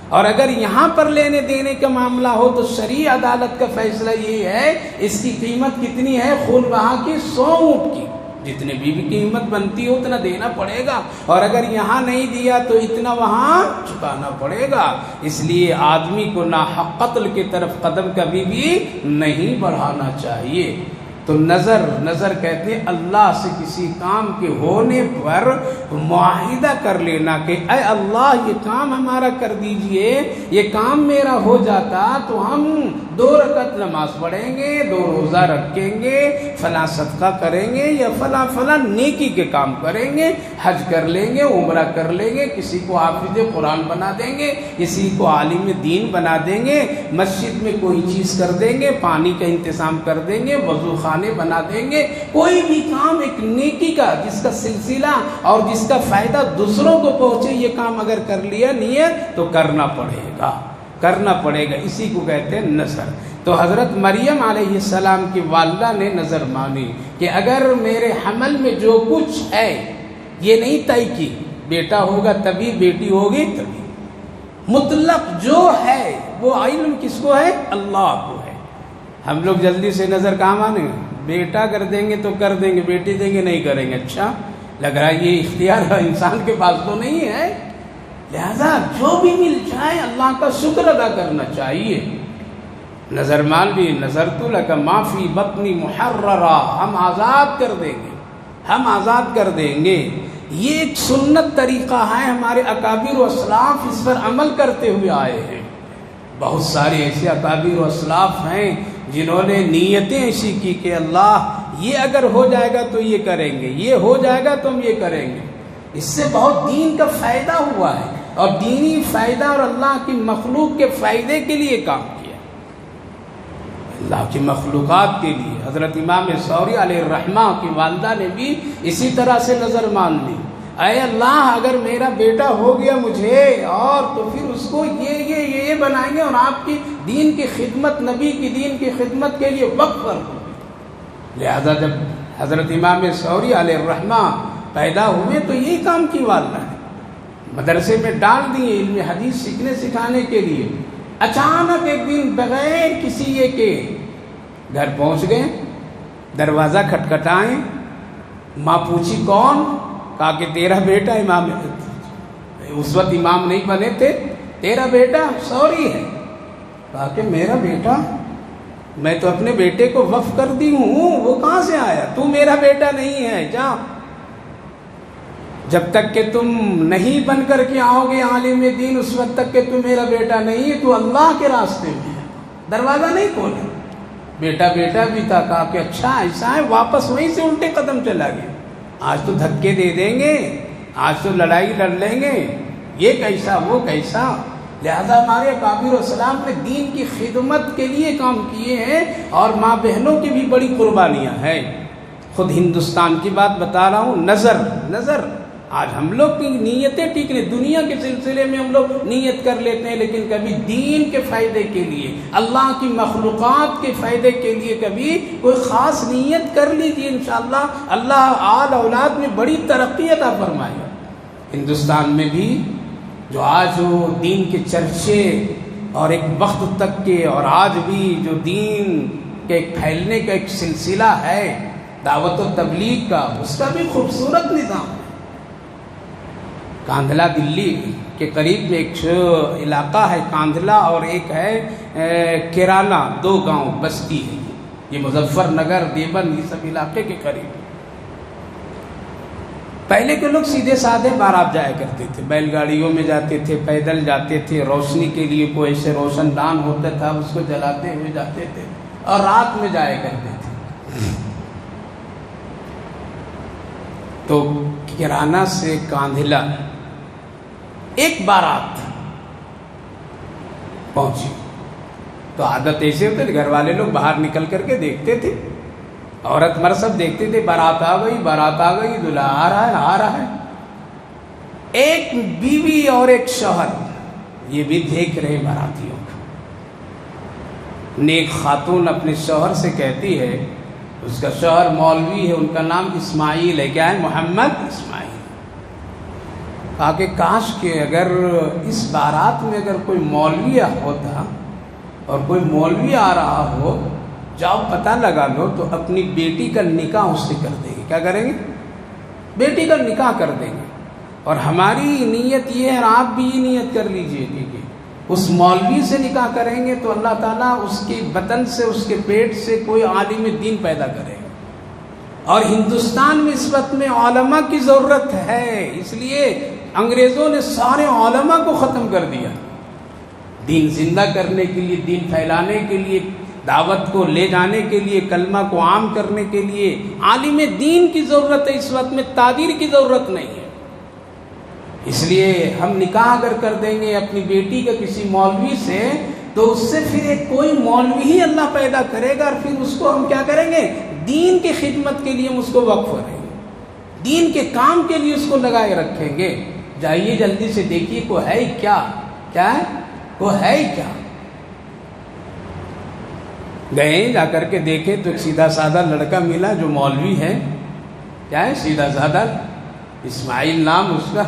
اور اگر یہاں پر لینے دینے کا معاملہ ہو تو شرعی عدالت کا فیصلہ یہ ہے، اس کی قیمت کتنی ہے؟ خون بہا کی 100 اونٹ کی، جتنے بھی قیمت بنتی ہو اتنا دینا پڑے گا، اور اگر یہاں نہیں دیا تو اتنا وہاں چکانا پڑے گا۔ اس لیے آدمی کو ناحق قتل کی طرف قدم کبھی بھی نہیں بڑھانا چاہیے۔ تو نظر کہتے ہیں اللہ سے کسی کام کے ہونے پر معاہدہ کر لینا کہ اے اللہ یہ کام ہمارا کر دیجئے، یہ کام میرا ہو جاتا تو ہم 2 رکعت نماز پڑھیں گے، 2 روزہ رکھیں گے، فلاں صدقہ کریں گے، یا فلاں نیکی کے کام کریں گے، حج کر لیں گے، عمرہ کر لیں گے، کسی کو حافظ قرآن بنا دیں گے، کسی کو عالم دین بنا دیں گے، مسجد میں کوئی چیز کر دیں گے، پانی کا انتظام کر دیں گے، وضو خانے بنا دیں گے، کوئی بھی کام ایک نیکی کا جس کا سلسلہ اور جس کا فائدہ دوسروں کو پہنچے، یہ کام اگر کر لیا نیت تو کرنا پڑے گا، اسی کو کہتے ہیں نظر۔ تو حضرت مریم علیہ السلام کی والدہ نے نظر مانی کہ اگر میرے حمل میں جو کچھ ہے، یہ نہیں طے کی بیٹا ہوگا تبھی، بیٹی ہوگی تبھی، مطلق جو ہے وہ علم کس کو ہے؟ اللہ کو ہے۔ ہم لوگ جلدی سے نظر کہاں مانیں گے؟ بیٹا کر دیں گے تو کر دیں گے، بیٹی دیں گے نہیں کریں گے۔ اچھا لگ رہا ہے یہ اختیار انسان کے پاس تو نہیں ہے، لہذا جو بھی مل جائے اللہ کا شکر ادا کرنا چاہیے۔ نظر مال بھی نظرت لک ما فی بطنی محررا، ہم آزاد کر دیں گے، ہم آزاد کر دیں گے۔ یہ ایک سنت طریقہ ہے، ہمارے اکابر و اسلاف اس پر عمل کرتے ہوئے آئے ہیں۔ بہت سارے ایسے اکابر و اسلاف ہیں جنہوں نے نیتیں ایسی کی کہ اللہ یہ اگر ہو جائے گا تو یہ کریں گے، یہ ہو جائے گا تو ہم یہ کریں گے۔ اس سے بہت دین کا فائدہ ہوا ہے، اور دینی فائدہ اور اللہ کی مخلوق کے فائدے کے لیے کام کیا، اللہ کی مخلوقات کے لیے۔ حضرت امام ثوری علیہ الرحمہ کی والدہ نے بھی اسی طرح سے نظر مان لی، اے اللہ اگر میرا بیٹا ہو گیا مجھے اور تو پھر اس کو یہ بنائیں گے اور آپ کی دین کی خدمت، نبی کی دین کی خدمت کے لیے وقف کر دو۔ لہذا جب حضرت امام ثوری علیہ الرحمہ پیدا ہوئے تو یہی کام کی والدہ ہے، مدرسے میں ڈال دیے علم حدیث سیکھنے سکھانے کے لیے۔ اچانک ایک دن بغیر کسی یہ کے گھر پہنچ گئے، دروازہ کھٹکھٹائیں، ماں پوچھی کون؟ کہا کہ تیرا بیٹا امام، اس وقت امام نہیں بنے تھے، تیرا بیٹا ثوری ہے۔ کہا کہ میرا بیٹا؟ میں تو اپنے بیٹے کو وقف کر دی ہوں، وہ کہاں سے آیا؟ تو میرا بیٹا نہیں ہے، جا، جب تک کہ تم نہیں بن کر کے آؤ گے عالم دین اس وقت تک کہ تم میرا بیٹا نہیں ہے، تو اللہ کے راستے میں ہے۔ دروازہ نہیں کھولا، بیٹا بھی تھا۔ کہا کہ اچھا ایسا ہے، واپس وہیں سے الٹے قدم چلا گیا۔ آج تو دھکے دے دیں گے، آج تو لڑائی لڑ لیں گے، یہ کیسا وہ کیسا۔ لہذا ہمارے اکابر و اسلاف نے دین کی خدمت کے لیے کام کیے ہیں، اور ماں بہنوں کی بھی بڑی قربانیاں ہیں۔ خود ہندوستان کی بات بتا رہا ہوں، نظر آج ہم لوگ کی نیتیں ٹھیک نہیں، دنیا کے سلسلے میں ہم لوگ نیت کر لیتے ہیں، لیکن کبھی دین کے فائدے کے لیے، اللہ کی مخلوقات کے فائدے کے لیے کبھی کوئی خاص نیت کر لیجیے، انشاءاللہ اللہ آل اولاد میں بڑی ترقی عطا فرمائے گا۔ ہندوستان میں بھی جو آج وہ دین کے چرچے اور ایک وقت تک کے، اور آج بھی جو دین کے پھیلنے کا ایک سلسلہ ہے دعوت و تبلیغ کا، اس کا بھی خوبصورت نظام ہے۔ کاندھلا دلی کے قریب میں ایک علاقہ ہے کاندھلا، اور ایک ہے کیرالا، 2 گاؤں بستی ہے، یہ مظفر نگر دیوبند یہ سب علاقے کے قریب۔ پہلے کے لوگ سیدھے سادھے بارات جایا کرتے تھے، بیل گاڑیوں میں جاتے تھے، پیدل جاتے تھے، روشنی کے لیے کوئی ایسے روشن دان ہوتا تھا اس کو جلاتے ہوئے جاتے تھے، اور رات میں جایا کرتے تھے۔ تو کیرانا سے کاندھلا ایک بارات پہنچی، تو عادت ایسے ہوتے تھے، گھر والے لوگ باہر نکل کر کے دیکھتے تھے، عورت مرد سب دیکھتے تھے، بارات آ گئی، دلہا آ رہا ہے۔ ایک بیوی اور ایک شوہر یہ بھی دیکھ رہے باراتیوں کو۔ نیک خاتون اپنے شوہر سے کہتی ہے، اس کا شوہر مولوی ہے، ان کا نام اسماعیل ہے، کیا ہے؟ محمد اسماعیل۔ کہا کہ کاش کہ اگر اس بارات میں اگر کوئی مولوی ہوتا اور کوئی مولوی آ رہا ہو، جاؤ پتہ لگا لو، تو اپنی بیٹی کا نکاح اس سے کر دیں گے۔ کیا کریں گے؟ بیٹی کا نکاح کر دیں گے۔ اور ہماری نیت یہ ہے، اور آپ بھی یہ نیت کر لیجئے کہ اس مولوی سے نکاح کریں گے تو اللہ تعالیٰ اس کے بطن سے، اس کے پیٹ سے کوئی عالم دین پیدا کرے گا۔ اور ہندوستان میں اس وقت میں علماء کی ضرورت ہے، اس لیے انگریزوں نے سارے علماء کو ختم کر دیا۔ دین زندہ کرنے کے لیے، دین پھیلانے کے لیے، دعوت کو لے جانے کے لیے، کلمہ کو عام کرنے کے لیے عالم دین کی ضرورت ہے، اس وقت میں تعبیر کی ضرورت نہیں ہے۔ اس لیے ہم نکاح اگر کر دیں گے اپنی بیٹی کا کسی مولوی سے، تو اس سے پھر ایک کوئی مولوی ہی اللہ پیدا کرے گا، اور پھر اس کو ہم کیا کریں گے؟ دین کی خدمت کے لیے ہم اس کو وقف کریں گے، دین کے کام کے لیے اس کو لگائے رکھیں گے۔ جائیے جلدی سے دیکھیے کوئی ہے کیا ہے، کوئی ہے کیا۔ گئے، جا کر کے دیکھے تو ایک سیدھا سادہ لڑکا ملا جو مولوی ہے، کیا ہے؟ سیدھا سادہ، اسماعیل نام اس کا،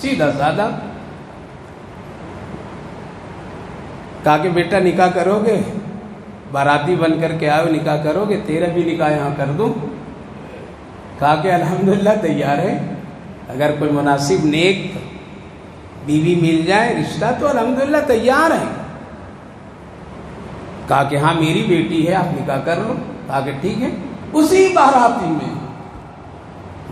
سیدھا سادہ۔ کہا کہ بیٹا نکاح کرو گے؟ باراتی بن کر کے آئے، نکاح کرو گے؟ تیرا بھی نکاح یہاں کر دوں؟ کہا کہ الحمدللہ تیار ہے، اگر کوئی مناسب نیک بیوی مل جائے رشتہ تو الحمدللہ تیار ہے۔ کہا کہ ہاں میری بیٹی ہے، آپ نکاح کر لو۔ کہا کہ ٹھیک ہے۔ اسی باراتی میں،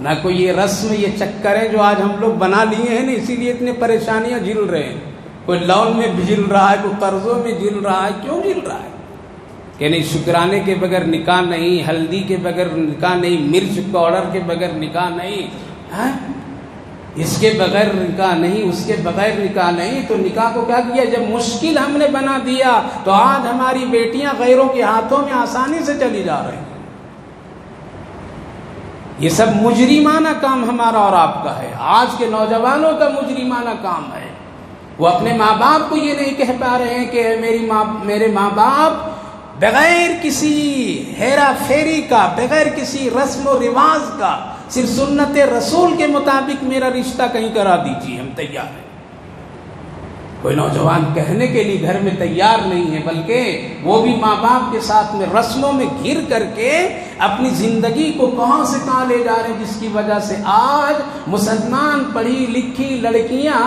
نہ کوئی یہ رسم یہ چکر ہے جو آج ہم لوگ بنا لیے ہیں نا، اسی لیے اتنے پریشانیاں جھیل رہے ہیں۔ کوئی لون میں جھیل رہا ہے، کوئی قرضوں میں جھیل رہا ہے۔ کیوں جھیل رہا ہے؟ کہ نہیں شکرانے کے بغیر نکاح نہیں، ہلدی کے بغیر نکاح نہیں، مرچ پاؤڈر کے بغیر نکاح نہیں، اس کے بغیر نکاح نہیں، اس کے بغیر نکاح نہیں۔ تو نکاح کو کیا کیا؟ جب مشکل ہم نے بنا دیا تو آج ہماری بیٹیاں غیروں کے ہاتھوں میں آسانی سے چلی جا رہی ہیں۔ یہ سب مجرمانہ کام ہمارا اور آپ کا ہے، آج کے نوجوانوں کا مجرمانہ کام ہے۔ وہ اپنے ماں باپ کو یہ نہیں کہہ پا رہے ہیں کہ میرے ماں باپ بغیر کسی ہیرا پھیری کا، بغیر کسی رسم و رواج کا، صرف سنت رسول کے مطابق میرا رشتہ کہیں کرا دیجیے، ہم تیار ہیں۔ کوئی نوجوان کہنے کے لیے گھر میں تیار نہیں ہے، بلکہ وہ بھی ماں باپ کے ساتھ میں رسموں میں گھر کر کے اپنی زندگی کو کہاں سے کہاں لے جا رہے ہیں، جس کی وجہ سے آج مسلمان پڑھی لکھی لڑکیاں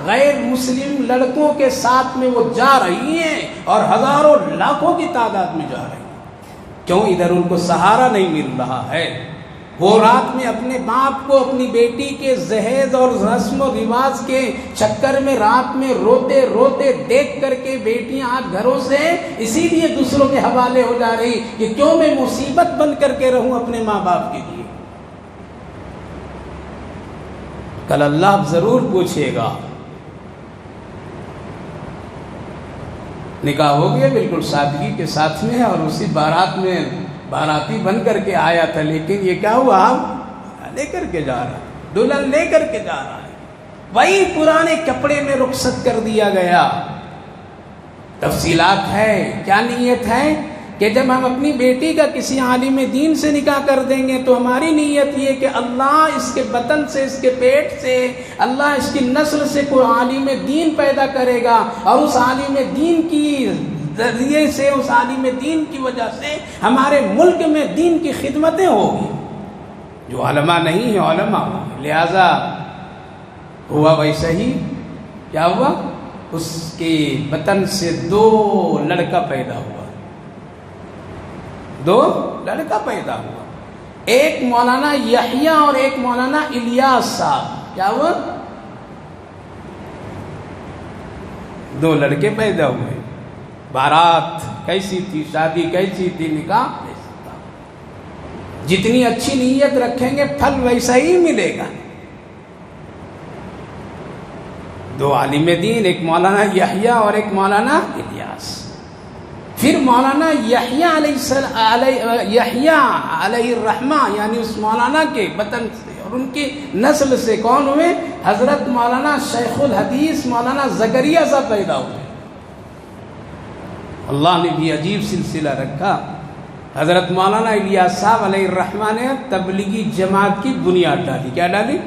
غیر مسلم لڑکوں کے ساتھ میں وہ جا رہی ہیں اور ہزاروں لاکھوں کی تعداد میں جا رہی ہیں۔ کیوں؟ ادھر ان کو سہارا نہیں مل رہا ہے۔ وہ رات میں اپنے باپ کو اپنی بیٹی کے جہیز اور رسم و رواج کے چکر میں رات میں روتے روتے دیکھ کر کے بیٹیاں آج گھروں سے اسی لیے دوسروں کے حوالے ہو جا رہی کہ کیوں میں مصیبت بن کر کے رہوں اپنے ماں باپ کے لیے۔ کل اللہ ضرور پوچھے گا۔ نکاح ہو گیا بالکل سادگی کے ساتھ میں، اور اسی بارات میں باراتی بن کر کے آیا تھا، لیکن یہ کیا ہوا؟ لے کر کے جا رہا ہے، دلہن لے کر کے جا رہا ہے، وہی پرانے کپڑے میں رخصت کر دیا گیا۔ تفصیلات ہے، کیا نیت ہے کہ جب ہم اپنی بیٹی کا کسی عالم دین سے نکاح کر دیں گے تو ہماری نیت یہ کہ اللہ اس کے بطن سے، اس کے پیٹ سے، اللہ اس کی نسل سے کوئی عالم دین پیدا کرے گا، اور اس عالم دین کی ذریعے سے، اس عالم دین کی وجہ سے ہمارے ملک میں دین کی خدمتیں ہوگی۔ جو علماء نہیں ہیں علماء، لہذا ہوا ویسا ہی۔ کیا ہوا؟ اس کے بطن سے 2 لڑکا پیدا ہوا، 2 لڑکا پیدا ہوا، ایک مولانا یحییٰ اور ایک مولانا الیاس صاحب۔ کیا ہوا؟ 2 لڑکے پیدا ہوئے۔ بارات کیسی تھی، شادی کیسی تھی، نکاح کیسا تھا۔ جتنی اچھی نیت رکھیں گے پھل ویسا ہی ملے گا۔ 2 عالم دین، ایک مولانا یحییٰ اور ایک مولانا الیاس۔ پھر مولانا یحییٰ علیہ الرحمہ، یعنی اس مولانا کے بطن سے اور ان کی نسل سے کون ہوئے؟ حضرت مولانا شیخ الحدیث مولانا زکریا صاحب پیدا ہوئے۔ اللہ نے بھی عجیب سلسلہ رکھا۔ حضرت مولانا الیاس صاحب علیہ الرحمہ نے تبلیغی جماعت کی بنیاد ڈالی۔ کیا ڈالی؟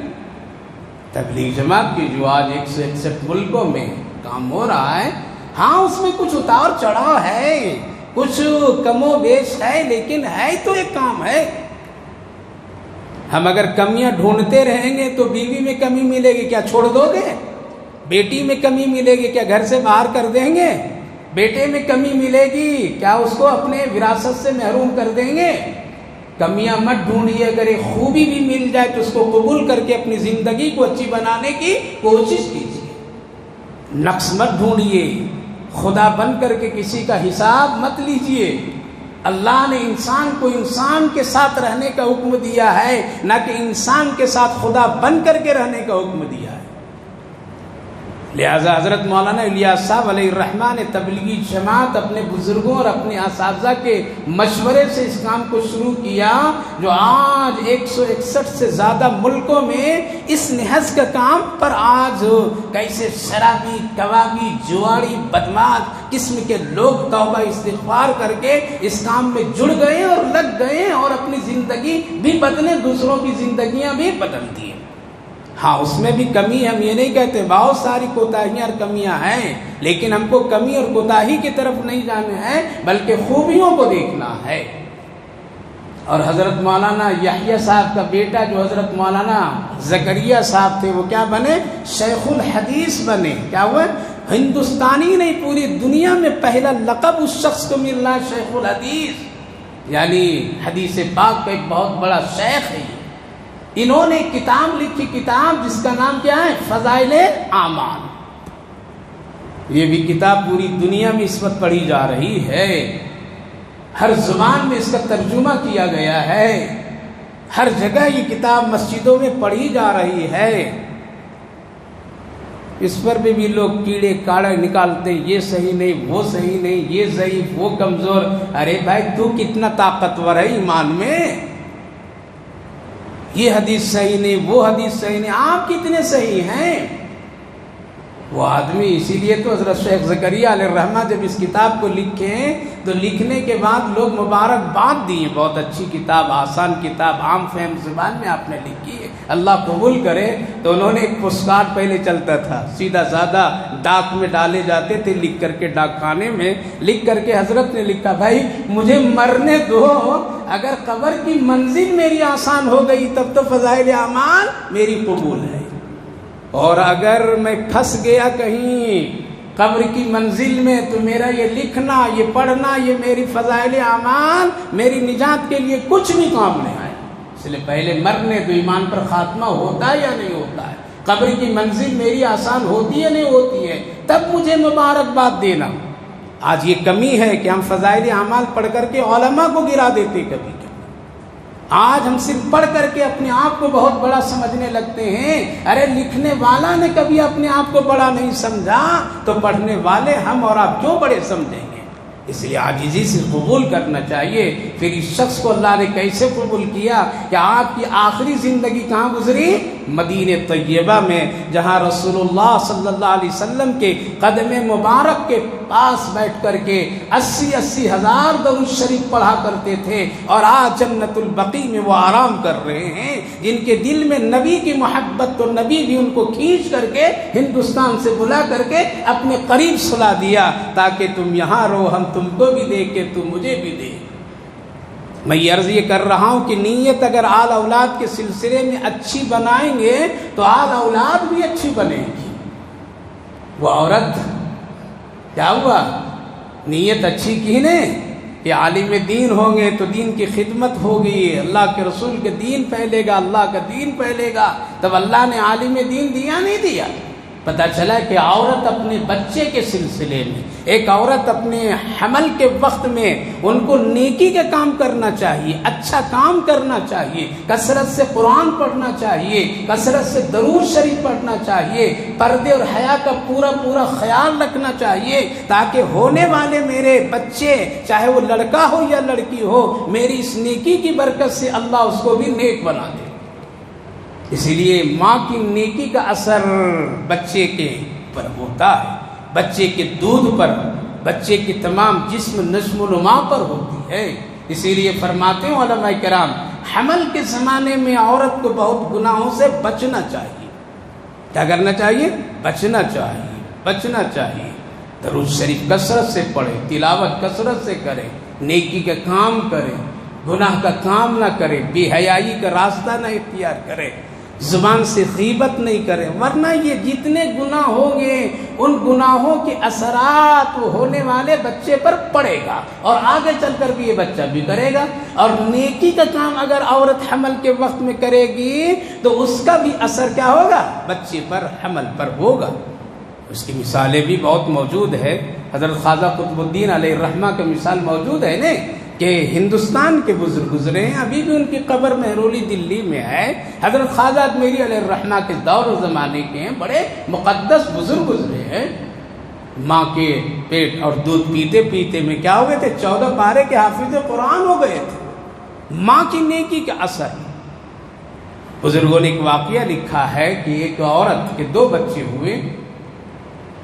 تبلیغی جماعت کی، جو آج 161 ملکوں میں کام ہو رہا ہے۔ ہاں اس میں کچھ اتار چڑھاؤ ہے، کچھ کم و بیش ہے، لیکن ہے تو ایک کام ہے۔ ہم اگر کمیاں ڈھونڈتے رہیں گے تو بیوی میں کمی ملے گی، کیا چھوڑ دو گے؟ بیٹی میں کمی ملے گی، کیا گھر سے باہر کر دیں گے؟ بیٹے میں کمی ملے گی، کیا اس کو اپنے وراثت سے محروم کر دیں گے؟ کمیاں مت ڈھونڈیے، اگر ایک خوبی بھی مل جائے تو اس کو قبول کر کے اپنی زندگی کو اچھی بنانے کی کوشش کیجیے۔ نقص مت ڈھونڈیے، خدا بن کر کے کسی کا حساب مت لیجیے۔ اللہ نے انسان کو انسان کے ساتھ رہنے کا حکم دیا ہے، نہ کہ انسان کے ساتھ خدا بن کر کے رہنے کا حکم دیا ہے۔ لہذا حضرت مولانا الیاس صاحب علیہ الرحمہ نے تبلیغی جماعت اپنے بزرگوں اور اپنے اساتذہ کے مشورے سے اس کام کو شروع کیا، جو آج 161 سے زیادہ ملکوں میں اس نہض کا کام پر آج کیسے شرابی، کبابی، جواڑی، بدماش قسم کے لوگ توبہ استغفار کر کے اس کام میں جڑ گئے اور لگ گئے اور اپنی زندگی بھی بدلے، دوسروں کی زندگیاں بھی بدلتی ہیں۔ ہاں اس میں بھی کمی، ہم یہ نہیں کہتے، بہت ساری کوتاہیاں اور کمیاں ہیں، لیکن ہم کو کمی اور کوتاہی کی طرف نہیں جانا ہے بلکہ خوبیوں کو دیکھنا ہے۔ اور حضرت مولانا یحییٰ صاحب کا بیٹا جو حضرت مولانا زکریا صاحب تھے وہ کیا بنے؟ شیخ الحدیث بنے۔ کیا ہوا؟ ہندوستانی نہیں، پوری دنیا میں پہلا لقب اس شخص کو مل رہا ہے شیخ الحدیث، یعنی حدیث پاک کا ایک بہت بڑا شیخ ہے۔ انہوں نے کتاب لکھی، کتاب جس کا نام کیا ہے؟ فضائل اعمال۔ یہ بھی کتاب پوری دنیا میں اس وقت پڑھی جا رہی ہے، ہر زبان میں اس کا ترجمہ کیا گیا ہے، ہر جگہ یہ کتاب مسجدوں میں پڑھی جا رہی ہے۔ اس پر بھی لوگ کیڑے کاڑے نکالتے ہیں، یہ صحیح نہیں، وہ صحیح نہیں، یہ ضعیف، وہ کمزور۔ ارے بھائی تو کتنا طاقتور ہے ایمان میں؟ یہ حدیث صحیح نہیں، وہ حدیث صحیح نہیں، آپ کتنے صحیح ہیں؟ وہ آدمی، اسی لیے تو حضرت شیخ زکریا علیہ الرحمہ جب اس کتاب کو لکھے تو لکھنے کے بعد لوگ مبارکباد دیے، بہت اچھی کتاب، آسان کتاب، عام فہم زبان میں آپ نے لکھی ہے، اللہ قبول کرے۔ تو انہوں نے ایک پوسٹ کارڈ پہلے چلتا تھا، سیدھا سادہ ڈاک میں ڈالے جاتے تھے، لکھ کر کے ڈاک خانے میں لکھ کر کے حضرت نے لکھا، بھائی مجھے مرنے دو، اگر قبر کی منزل میری آسان ہو گئی تب تو فضائل اعمال میری قبول ہے، اور اگر میں پھنس گیا کہیں قبر کی منزل میں تو میرا یہ لکھنا، یہ پڑھنا، یہ میری فضائل اعمال میری نجات کے لیے کچھ بھی کام نہیں آئے۔ اس لیے پہلے مرنے دو، ایمان پر خاتمہ ہوتا ہے یا نہیں ہوتا ہے، قبر کی منزل میری آسان ہوتی ہے نہیں ہوتی ہے، تب مجھے مبارکباد دینا۔ آج یہ کمی ہے کہ ہم فضائل اعمال پڑھ کر کے علماء کو گرا دیتے، کبھی آج ہم صرف پڑھ کر کے اپنے آپ کو بہت بڑا سمجھنے لگتے ہیں۔ ارے لکھنے والا نے کبھی اپنے آپ کو بڑا نہیں سمجھا تو پڑھنے والے ہم اور آپ کیوں بڑے سمجھیں گے؟ اس لیے عاجزی سے قبول کرنا چاہیے۔ پھر اس شخص کو اللہ نے کیسے قبول کیا کہ آپ کی آخری زندگی کہاں گزری؟ مدینہ طیبہ میں، جہاں رسول اللہ صلی اللہ علیہ وسلم کے قدم مبارک کے پاس بیٹھ کر کے 80 ہزار درود شریف پڑھا کرتے تھے، اور آج جنت البقیع میں وہ آرام کر رہے ہیں، جن کے دل میں نبی کی محبت، تو نبی بھی ان کو کھینچ کر کے ہندوستان سے بلا کر کے اپنے قریب سلا دیا تاکہ تم یہاں رہو، ہم تم کو بھی دے کے تم مجھے بھی دے۔ میں یہ عرض یہ کر رہا ہوں کہ نیت اگر آل اولاد کے سلسلے میں اچھی بنائیں گے تو آل اولاد بھی اچھی بنے گی۔ وہ عورت کیا ہوا؟ نیت اچھی کی نے کہ عالم دین ہوں گے تو دین کی خدمت ہوگی، اللہ کے رسول کے دین پھیلے گا، اللہ کا دین پھیلے گا۔ تب اللہ نے عالم دین دیا نہیں دیا؟ پتہ چلا کہ عورت اپنے بچے کے سلسلے میں، ایک عورت اپنے حمل کے وقت میں ان کو نیکی کے کام کرنا چاہیے، اچھا کام کرنا چاہیے، کثرت سے قرآن پڑھنا چاہیے، کثرت سے درود شریف پڑھنا چاہیے، پردے اور حیا کا پورا خیال رکھنا چاہیے، تاکہ ہونے والے میرے بچے چاہے وہ لڑکا ہو یا لڑکی ہو، میری اس نیکی کی برکت سے اللہ اس کو بھی نیک بنا دے۔ اسی لیے ماں کی نیکی کا اثر بچے کے پر ہوتا ہے، بچے کے دودھ پر، بچے کی تمام جسم نشو و نما پر ہوتی ہے۔ اسی لیے فرماتے ہیں علماء کرام، حمل کے زمانے میں عورت کو بہت گناہوں سے بچنا چاہیے۔ کیا کرنا چاہیے؟ بچنا چاہیے۔ درود شریف کثرت سے پڑھے، تلاوت کثرت سے کرے، نیکی کا کام کرے، گناہ کا کام نہ کرے، بے حیائی کا راستہ نہ اختیار کرے، زبان سے غیبت نہیں کرے، ورنہ یہ جتنے گناہ ہوں گے ان گناہوں کے اثرات ہونے والے بچے پر پڑے گا، اور آگے چل کر بھی یہ بچہ بھی کرے گا۔ اور نیکی کا کام اگر عورت حمل کے وقت میں کرے گی تو اس کا بھی اثر کیا ہوگا؟ بچے پر، حمل پر ہوگا۔ اس کی مثالیں بھی بہت موجود ہے، حضرت خواجہ قطب الدین علیہ الرحمہ کا مثال موجود ہے نا، کہ ہندوستان کے بزرگ گزرے ہیں، ابھی بھی ان کی قبر مہرولی دلی میں ہے۔ حضرت خواجہ اجمیری علیہ الرحمہ کے دور و زمانے کے ہیں، بڑے مقدس بزرگ گزرے ہیں۔ ماں کے پیٹ اور دودھ پیتے پیتے میں کیا ہو گئے تھے؟ 14 پارے کے حافظ قرآن ہو گئے تھے، ماں کی نیکی کا اثر۔ بزرگوں نے ایک واقعہ لکھا ہے کہ ایک عورت کے 2 بچے ہوئے،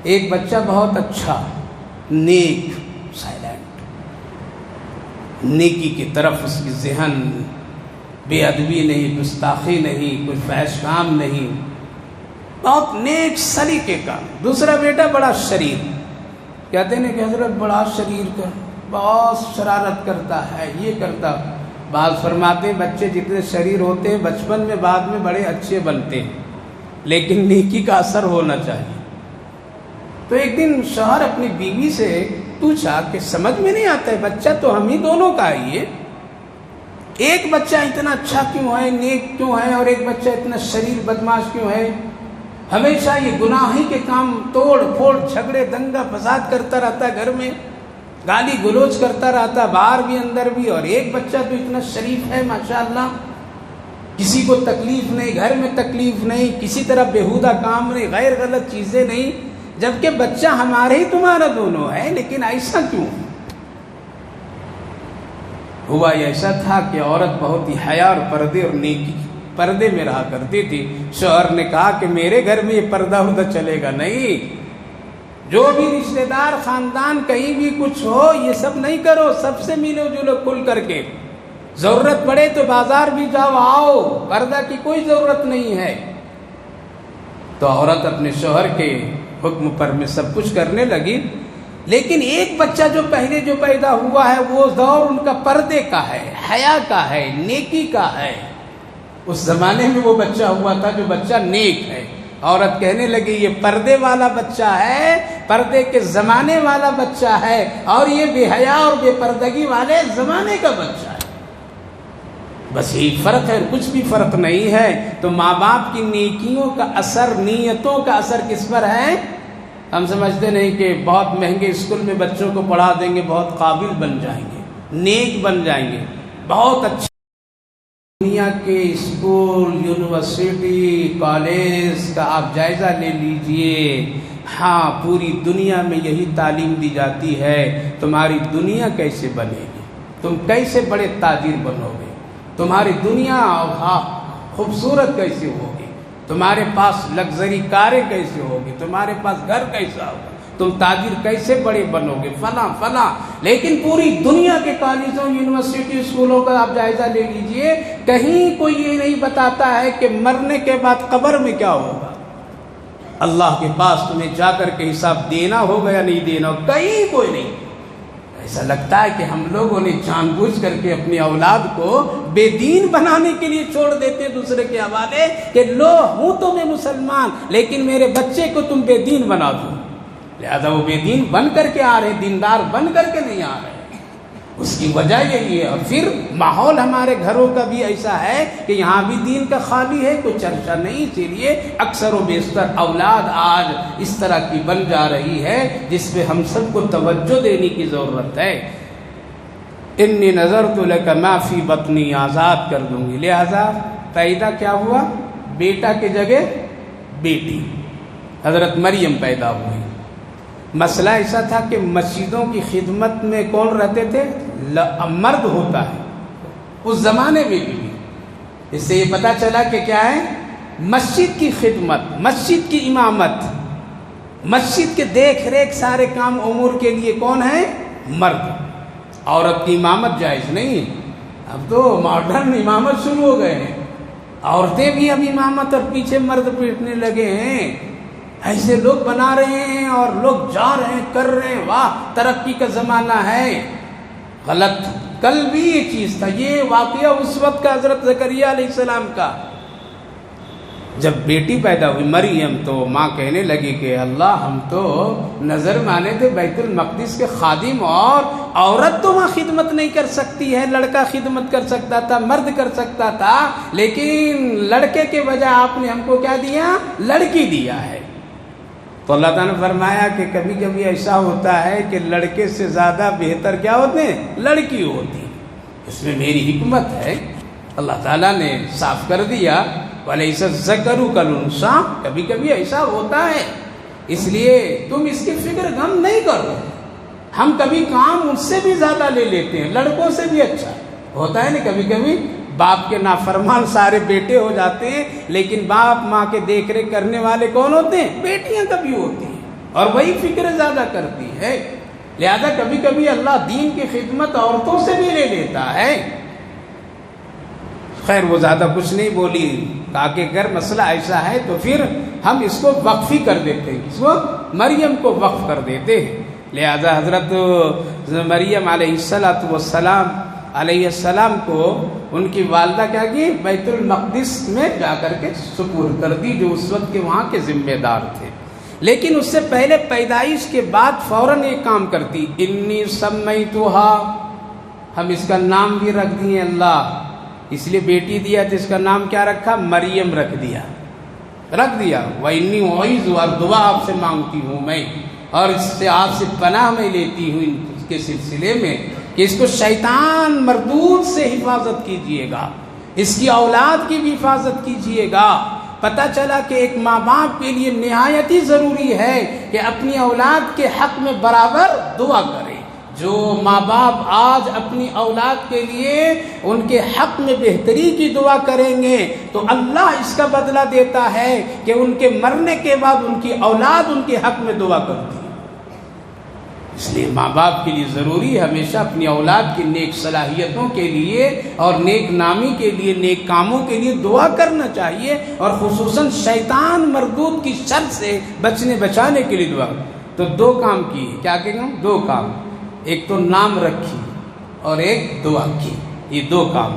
ایک بچہ بہت اچھا، نیک، سائلنٹ، نیکی کی طرف اس کی ذہن، بے ادبی نہیں، گستاخی نہیں، کوئی فحش کام نہیں، بہت نیک سلیقے کا. دوسرا بیٹا بڑا شریر. کہتے ہیں کہ حضرت بڑا شریر کا، بہت شرارت کرتا ہے، یہ کرتا. بعض فرماتے ہیں بچے جتنے شریر ہوتے ہیں بچپن میں بعد میں بڑے اچھے بنتے ہیں، لیکن نیکی کا اثر ہونا چاہیے. تو ایک دن شوہر اپنی بیوی سے پوچھا کہ سمجھ میں نہیں آتا ہے، بچہ تو ہم ہی دونوں کا ہے، یہ ایک بچہ اتنا اچھا کیوں ہے، نیک کیوں ہے، اور ایک بچہ اتنا شریر بدماش کیوں ہے؟ ہمیشہ یہ گناہی کے کام، توڑ پھوڑ، جھگڑے، دنگا فساد کرتا رہتا ہے، گھر میں گالی گلوچ کرتا رہتا، باہر بھی اندر بھی. اور ایک بچہ تو اتنا شریف ہے ماشاءاللہ، کسی کو تکلیف نہیں، گھر میں تکلیف نہیں، کسی طرح بیہودہ کام نہیں، غیر غلط چیزیں نہیں، جبکہ بچہ ہمارے ہی تمہارا دونوں ہے. لیکن ایسا کیوں ہوا؟ ایسا تھا کہ عورت بہت ہی حیا اور پردے اور نیکی پردے میں رہا کرتی تھی. شوہر نے کہا کہ میرے گھر میں یہ پردہ اردہ چلے گا نہیں، جو بھی رشتہ دار خاندان کہیں بھی کچھ ہو یہ سب نہیں کرو، سب سے ملو جلو کھل کر کے، ضرورت پڑے تو بازار بھی جاؤ آؤ، پردہ کی کوئی ضرورت نہیں ہے. تو عورت اپنے شوہر کے حکم پر میں سب کچھ کرنے لگی. لیکن ایک بچہ جو پہلے جو پیدا ہوا ہے وہ دور ان کا پردے کا ہے، حیا کا ہے، نیکی کا ہے. اس زمانے میں وہ بچہ ہوا تھا جو بچہ نیک ہے. عورت کہنے لگی یہ پردے والا بچہ ہے، پردے کے زمانے والا بچہ ہے، اور یہ بے حیا اور بے پردگی والے زمانے کا بچہ ہے. بس یہی فرق ہے، کچھ بھی فرق نہیں ہے. تو ماں باپ کی نیکیوں کا اثر، نیتوں کا اثر کس پر ہے؟ ہم سمجھتے نہیں کہ بہت مہنگے اسکول میں بچوں کو پڑھا دیں گے بہت قابل بن جائیں گے، نیک بن جائیں گے، بہت اچھے. دنیا کے اسکول، یونیورسٹی، کالج کا آپ جائزہ لے لیجئے، ہاں پوری دنیا میں یہی تعلیم دی جاتی ہے تمہاری دنیا کیسے بنے گی، تم کیسے بڑے تاجر بنو گے، تمہاری دنیا خوبصورت کیسے ہوگی، تمہارے پاس لگژری کاریں کیسے ہوگی، تمہارے پاس گھر کیسا ہوگا، تم تاجر کیسے بڑے بنو گے، فلاں فلاں. لیکن پوری دنیا کے کالجوں، یونیورسٹی، اسکولوں کا آپ جائزہ لے لیجئے، کہیں کوئی یہ نہیں بتاتا ہے کہ مرنے کے بعد قبر میں کیا ہوگا، اللہ کے پاس تمہیں جا کر کے حساب دینا ہوگا یا نہیں دینا ہوگا، کہیں کوئی نہیں. ایسا لگتا ہے کہ ہم لوگوں نے جان بوجھ کر کے اپنی اولاد کو بے دین بنانے کے لیے چھوڑ دیتے ہیں دوسرے کے حوالے کہ لو ہوں تو میں مسلمان لیکن میرے بچے کو تم بے دین بنا دو. لہذا وہ بے دین بن کر کے آ رہے، دیندار بن کر کے نہیں آ رہے. اس کی وجہ یہی ہے. اور پھر ماحول ہمارے گھروں کا بھی ایسا ہے کہ یہاں بھی دین کا خالی ہے، کوئی چرچا نہیں. اسی لیے اکثر و بیشتر اولاد آج اس طرح کی بن جا رہی ہے جس پہ ہم سب کو توجہ دینے کی ضرورت ہے. انی نظرت لک ما فی بطنی، آزاد کر دوں گی. لہذا پیدا کیا ہوا؟ بیٹا کی جگہ بیٹی، حضرت مریم پیدا ہوئی. مسئلہ ایسا تھا کہ مسجدوں کی خدمت میں کون رہتے تھے؟ مرد ہوتا ہے اس زمانے میں بھی. اس سے یہ پتا چلا کہ کیا ہے، مسجد کی خدمت، مسجد کی امامت، مسجد کے دیکھ ریکھ، سارے کام امور کے لیے کون ہے؟ مرد. عورت کی امامت جائز نہیں. اب تو ماڈرن امامت شروع ہو گئے ہیں، عورتیں بھی اب امامت اور پیچھے مرد پیٹنے لگے ہیں. ایسے لوگ بنا رہے ہیں اور لوگ جا رہے ہیں، کر رہے ہیں. واہ، ترقی کا زمانہ ہے. غلط. کل بھی یہ چیز تھا. یہ واقعہ اس وقت کا حضرت زکریا علیہ السلام کا، جب بیٹی پیدا ہوئی مریم تو ماں کہنے لگی کہ اللہ ہم تو نظر مانے تھے بیت المقدس کے خادم، اور عورت تو وہاں خدمت نہیں کر سکتی ہے، لڑکا خدمت کر سکتا تھا، مرد کر سکتا تھا، لیکن لڑکے کے بجائے آپ نے ہم کو کیا دیا؟ لڑکی دیا ہے. تو اللہ تعالیٰ نے فرمایا کہ کبھی کبھی ایسا ہوتا ہے کہ لڑکے سے زیادہ بہتر کیا ہوتے ہیں؟ لڑکی ہوتی. اس میں میری حکمت ہے. اللہ تعالیٰ نے صاف کر دیا وَلَيْسَ الذَّكَرُ كَالْأُنثَىٰ. کبھی کبھی ایسا ہوتا ہے، اس لیے تم اس کی فکر غم نہیں کرو. ہم کبھی کام اس سے بھی زیادہ لے لیتے ہیں، لڑکوں سے بھی اچھا ہوتا ہے نا. کبھی کبھی باپ کے نافرمان سارے بیٹے ہو جاتے ہیں، لیکن باپ ماں کے دیکھ ریکھ کرنے والے کون ہوتے ہیں؟ بیٹیاں کبھی ہوتی ہیں، اور وہی فکر زیادہ کرتی ہے. لہذا کبھی کبھی اللہ دین کی خدمت عورتوں سے بھی لے لیتا ہے. خیر وہ زیادہ کچھ نہیں بولی، کہا کہ اگر مسئلہ ایسا ہے تو پھر ہم اس کو وقف ہی کر دیتے ہیں، اس کو مریم کو وقف کر دیتے ہیں۔ لہذا حضرت مریم علیہ السلام کو ان کی والدہ کیا کی، بیت المقدس میں جا کر کے سپرد کر دی، جو اس وقت کے وہاں کے ذمہ دار تھے۔ لیکن اس سے پہلے پیدائش کے بعد فوراً ایک کام کرتی، انی سمیتھا، ہم اس کا نام بھی رکھ دیے اللہ، اس لیے بیٹی دیا تو اس کا نام کیا رکھا، مریم رکھ دیا۔ وَإِنِّي أُعِيذُ، اور دعا آپ سے مانگتی ہوں میں، اور اس سے آپ سے پناہ میں لیتی ہوں اس کے سلسلے میں کہ اس کو شیطان مردود سے حفاظت کیجئے گا، اس کی اولاد کی بھی حفاظت کیجئے گا۔ پتہ چلا کہ ایک ماں باپ کے لیے نہایت ہی ضروری ہے کہ اپنی اولاد کے حق میں برابر دعا کرے۔ جو ماں باپ آج اپنی اولاد کے لیے ان کے حق میں بہتری کی دعا کریں گے تو اللہ اس کا بدلہ دیتا ہے کہ ان کے مرنے کے بعد ان کی اولاد ان کے حق میں دعا کرتی ہے۔ اس لیے ماں باپ کے لیے ضروری ہے ہمیشہ اپنی اولاد کی نیک صلاحیتوں کے لیے اور نیک نامی کے لیے، نیک کاموں کے لیے دعا کرنا چاہیے، اور خصوصاً شیطان مردود کی شر سے بچانے کے لیے دعا۔ تو دو کام کی، کیا کہیں گے، دو کام، ایک تو نام رکھی اور ایک دعا کی، یہ دو کام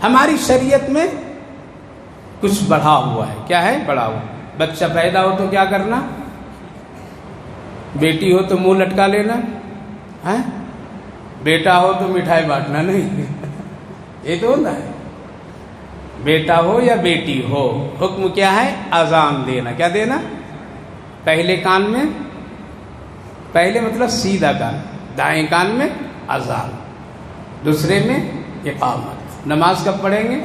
ہماری شریعت میں کچھ بڑھا ہوا ہے۔ کیا ہے بڑھا ہوا؟ بچہ پیدا ہو تو کیا کرنا، بیٹی ہو تو منہ لٹکا لینا ہے، بیٹا ہو تو مٹھائی بانٹنا نہیں یہ تو ہوتا ہے، بیٹا ہو یا بیٹی ہو، حکم کیا ہے، اذان دینا۔ کیا دینا؟ پہلے کان میں، پہلے مطلب سیدھا کان، دائیں کان میں اذان، دوسرے میں اقامت۔ نماز کب پڑھیں گے؟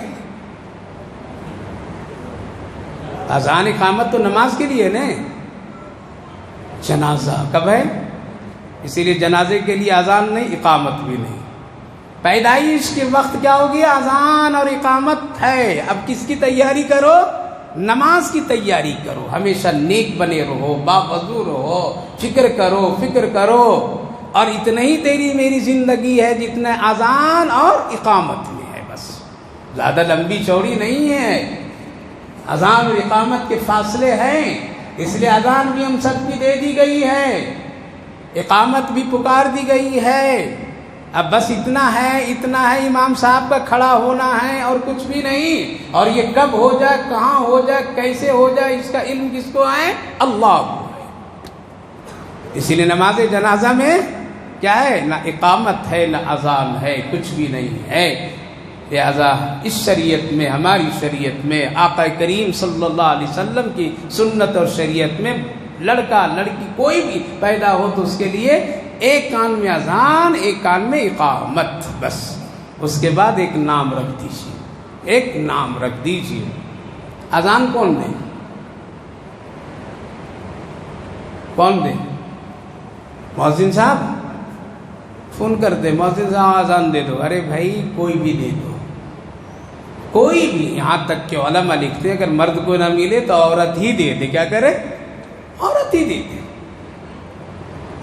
اذان اقامت تو نماز کے لیے نا، جنازہ کب ہے؟ اسی لیے جنازے کے لیے اذان نہیں، اقامت بھی نہیں۔ پیدائش کے وقت کیا ہوگی، اذان اور اقامت ہے۔ اب کس کی تیاری کرو؟ نماز کی تیاری کرو، ہمیشہ نیک بنے رہو، باوضو رہو، فکر کرو، اور اتنا ہی تیری میری زندگی ہے جتنا اذان اور اقامت میں ہے، بس زیادہ لمبی چوڑی نہیں ہے۔ اذان اور اقامت کے فاصلے ہیں، اس لیے اذان بھی ہم سب کی دے دی گئی ہے، اقامت بھی پکار دی گئی ہے۔ اب بس اتنا ہے امام صاحب کا کھڑا ہونا ہے اور کچھ بھی نہیں، اور یہ کب ہو جائے، کہاں ہو جائے، کیسے ہو جائے، اس کا علم کس کو ہے، اللہ کو ہے۔ اسی لیے نماز جنازہ میں کیا ہے، نہ اقامت ہے نہ اذان ہے، کچھ بھی نہیں ہے۔ لہذا اس شریعت میں، ہماری شریعت میں، آقا کریم صلی اللہ علیہ وسلم کی سنت اور شریعت میں لڑکا لڑکی کوئی بھی پیدا ہو تو اس کے لیے ایک کان میں اذان، ایک کان میں اقامت، بس اس کے بعد ایک نام رکھ دیجیے۔ اذان کون دے؟ مؤذن صاحب فون کرتے، مؤذن صاحب اذان دے دو، ارے بھائی کوئی بھی دے دو، کوئی بھی، یہاں تک کہ علماء لکھتے اگر مرد کو نہ ملے تو عورت ہی دے دے۔ کیا کرے؟ عورت ہی دے دے۔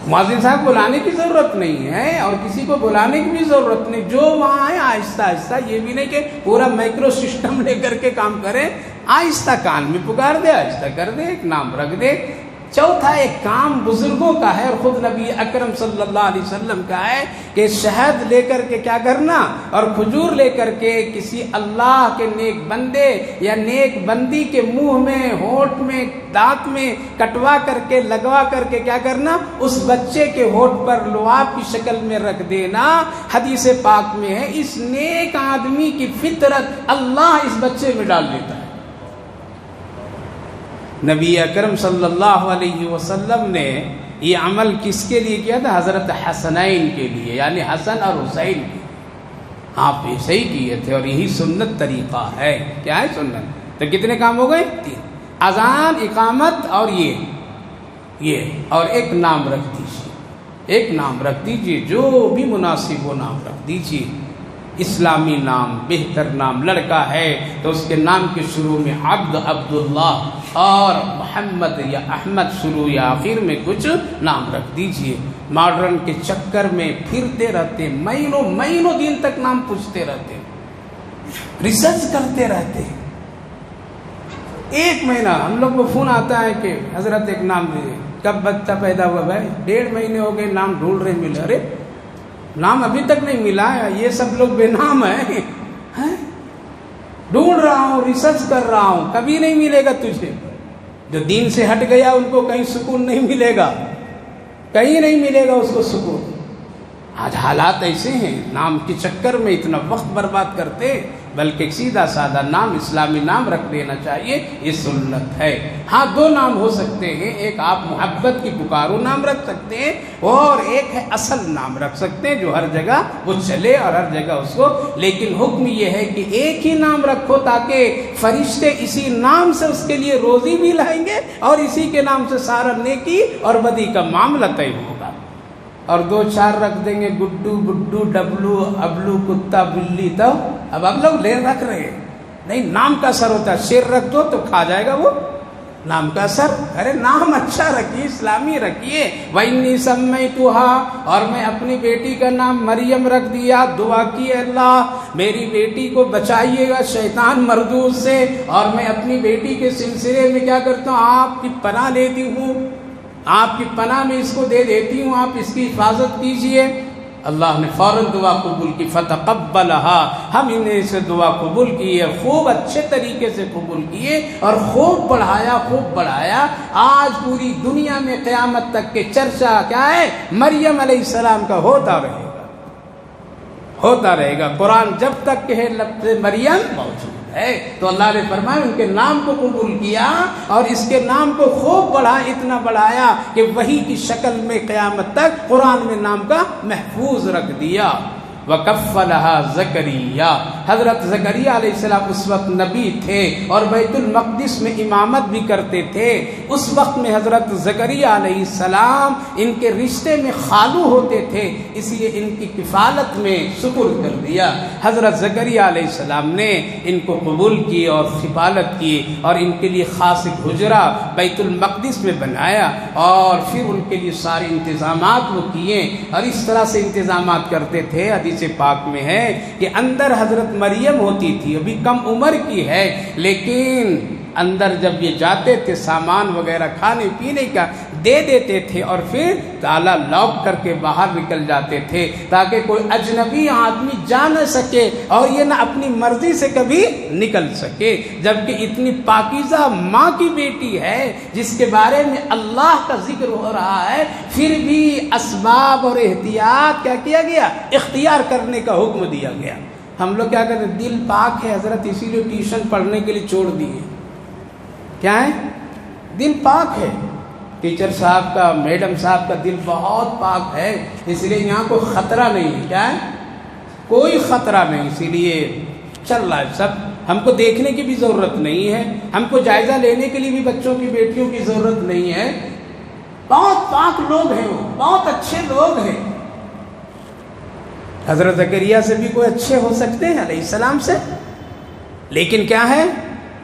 مؤذن صاحب بلانے کی ضرورت نہیں ہے اور کسی کو بلانے کی بھی ضرورت نہیں، جو وہاں ہے آہستہ آہستہ، یہ بھی نہیں کہ پورا مائکرو سسٹم لے کر کے کام کرے، آہستہ کان میں پکار دے، آہستہ کر دے، ایک نام رکھ دے۔ چوتھا ایک کام بزرگوں کا ہے اور خود نبی اکرم صلی اللہ علیہ وسلم کا ہے کہ شہد لے کر کے کیا کرنا اور کھجور لے کر کے کسی اللہ کے نیک بندے یا نیک بندی کے منہ میں، ہونٹ میں، دانت میں کٹوا کر کے، لگوا کر کے کیا کرنا، اس بچے کے ہونٹ پر لعاب کی شکل میں رکھ دینا۔ حدیث پاک میں ہے اس نیک آدمی کی فطرت اللہ اس بچے میں ڈال دیتا ہے۔ نبی اکرم صلی اللہ علیہ وسلم نے یہ عمل کس کے لیے کیا تھا؟ حضرت حسنین کے لیے، یعنی حسن اور حسین کے، آپ ایسے ہی کیے تھے، اور یہی سنت طریقہ ہے۔ کیا ہے سنت؟ تو کتنے کام ہو گئے؟ 3، اذان، اقامت اور یہ اور ایک نام رکھ دیجیے، جو بھی مناسب ہو نام رکھ دیجیے۔ اسلامی نام، بہتر نام، لڑکا ہے تو اس کے نام کے شروع میں عبداللہ اور محمد یا احمد شروع یا آخر میں کچھ نام رکھ دیجئے۔ ماڈرن کے چکر میں پھرتے رہتے، مہینوں دن تک نام پوچھتے رہتے۔ ریسرچ کرتے رہتے ہیں. ایک مہینہ ہم لوگ کو فون آتا ہے کہ حضرت ایک نام دیجیے. کب بچہ پیدا ہوا بھائی؟ 1.5 مہینے ہو گئے، نام ڈھونڈ رہے ملے. ارے نام ابھی تک نہیں ملا، یہ سب لوگ بے نام ہیں. ڈھونڈ رہا ہوں، ریسرچ کر رہا ہوں، کبھی نہیں ملے گا تجھے. جو دین سے ہٹ گیا ان کو کہیں سکون نہیں ملے گا، کہیں نہیں ملے گا اس کو سکون. آج حالات ایسے ہیں، نام کے چکر میں اتنا وقت برباد کرتے، بلکہ سیدھا سادہ نام، اسلامی نام رکھ دینا چاہیے. یہ سنت ہے. ہاں 2 نام ہو سکتے ہیں، ایک آپ محبت کی پکارو نام رکھ سکتے ہیں، اور ایک ہے اصل نام رکھ سکتے ہیں جو ہر جگہ وہ چلے اور ہر جگہ اس کو. لیکن حکم یہ ہے کہ ایک ہی نام رکھو تاکہ فرشتے اسی نام سے اس کے لیے روزی بھی لائیں گے اور اسی کے نام سے سارا نیکی اور بدی کا معاملہ طے ہوگا. اور 2-4 رکھ دیں گے، گڈو گڈو ڈبلو ابلو کتا بلی، تو اب ہم لوگ لے رکھ رہے ہیں. نہیں، نام کا اثر ہوتا ہے. شیر رکھ دو تو کھا جائے گا وہ، نام کا اثر. ارے نام اچھا رکھیے، اسلامی رکھیے. وَإِنِّي سَمَّيْتُهَا، اور میں اپنی بیٹی کا نام مریم رکھ دیا. دعا کی اللہ میری بیٹی کو بچائیے گا شیطان مردود سے، اور میں اپنی بیٹی کے سلسلے میں کیا کرتا ہوں، آپ کی پناہ لیتی ہوں، آپ کی پناہ میں اس کو دے دیتی ہوں، آپ اس کی حفاظت کیجئے. اللہ نے فوراً دعا قبول کی. فتقبلها، ہم انہیں سے دعا قبول کی ہے، خوب اچھے طریقے سے قبول کیے اور خوب بڑھایا. آج پوری دنیا میں قیامت تک کے چرچا کیا ہے؟ مریم علیہ السلام کا ہوتا رہے گا. قرآن جب تک کہ ہے لفظ مریم موجود ہے. تو اللہ نے فرمایا ان کے نام کو قبول کیا اور اس کے نام کو خوب بڑھایا، اتنا بڑھایا کہ وحی کی شکل میں قیامت تک قرآن میں نام کا محفوظ رکھ دیا. وَكَفَّلَهَا زَكَرِيَّا، حضرت زکریا علیہ السلام اس وقت نبی تھے اور بیت المقدس میں امامت بھی کرتے تھے. اس وقت میں حضرت زکریا علیہ السلام ان کے رشتے میں خالو ہوتے تھے، اس لیے ان کی کفالت میں سپرد کر دیا. حضرت زکریا علیہ السلام نے ان کو قبول کی اور کفالت کی اور ان کے لیے خاص حجرہ بیت المقدس میں بنایا اور پھر ان کے لیے سارے انتظامات وہ کیے. اور اس طرح سے انتظامات کرتے تھے. حدیث پاک میں ہے کہ اندر حضرت مریم ہوتی تھی، ابھی کم عمر کی ہے، لیکن اندر جب یہ جاتے تھے سامان وغیرہ کھانے پینے کا دے دیتے تھے اور پھر تالا لاک کر کے باہر نکل جاتے تھے تاکہ کوئی اجنبی آدمی جا نہ سکے اور یہ نہ اپنی مرضی سے کبھی نکل سکے. جبکہ اتنی پاکیزہ ماں کی بیٹی ہے جس کے بارے میں اللہ کا ذکر ہو رہا ہے، پھر بھی اسباب اور احتیاط کیا کیا گیا؟ اختیار کرنے کا حکم دیا گیا. ہم لوگ کیا کہتے ہیں؟ دل پاک ہے حضرت، اسی لیے ٹیوشن پڑھنے کے لیے چھوڑ دیے. کیا ہے؟ دل پاک ہے. ٹیچر صاحب کا، میڈم صاحب کا دل بہت پاک ہے، اس لیے یہاں کوئی خطرہ نہیں ہے. کیا ہے؟ کوئی خطرہ نہیں، اسی لیے چل رہا ہے سب. ہم کو دیکھنے کی بھی ضرورت نہیں ہے، ہم کو جائزہ لینے کے لیے بھی بچوں کی بیٹیوں کی ضرورت نہیں ہے. بہت پاک لوگ ہیں، وہ بہت اچھے لوگ ہیں. حضرت زکریا سے بھی کوئی اچھے ہو سکتے ہیں علیہ السلام سے، لیکن کیا ہے؟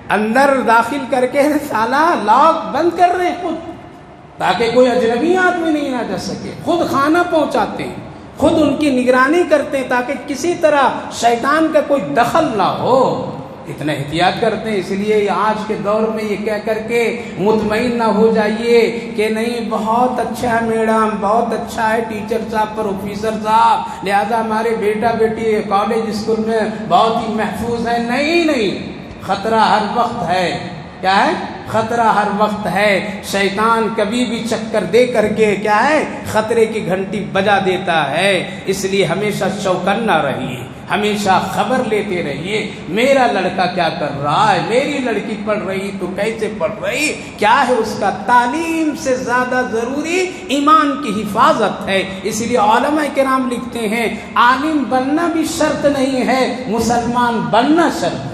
اندر داخل کر کے سالہ لاک بند کر رہے ہیں خود، تاکہ کوئی اجنبی آدمی نہیں آ جا سکے. خود کھانا پہنچاتے ہیں، خود ان کی نگرانی کرتے ہیں تاکہ کسی طرح شیطان کا کوئی دخل نہ ہو. اتنا احتیاط کرتے ہیں. اس لیے آج کے دور میں یہ کہہ کر کے مطمئن نہ ہو جائیے کہ نہیں بہت اچھا ہے میڈم، بہت اچھا ہے ٹیچر صاحب، پروفیسر صاحب، لہذا ہمارے بیٹا بیٹی کالج اسکول میں بہت ہی محفوظ ہے. نہیں، خطرہ ہر وقت ہے. کیا ہے؟ خطرہ ہر وقت ہے. شیطان کبھی بھی چکر دے کر کے کیا ہے؟ خطرے کی گھنٹی بجا دیتا ہے. اس لیے ہمیشہ چوکنا رہیے، ہمیشہ خبر لیتے رہیے. میرا لڑکا کیا کر رہا ہے، میری لڑکی پڑھ رہی تو کیسے پڑھ رہی، کیا ہے اس کا. تعلیم سے زیادہ ضروری ایمان کی حفاظت ہے. اس لیے علماء کرام لکھتے ہیں عالم بننا بھی شرط نہیں ہے، مسلمان بننا شرط ہے.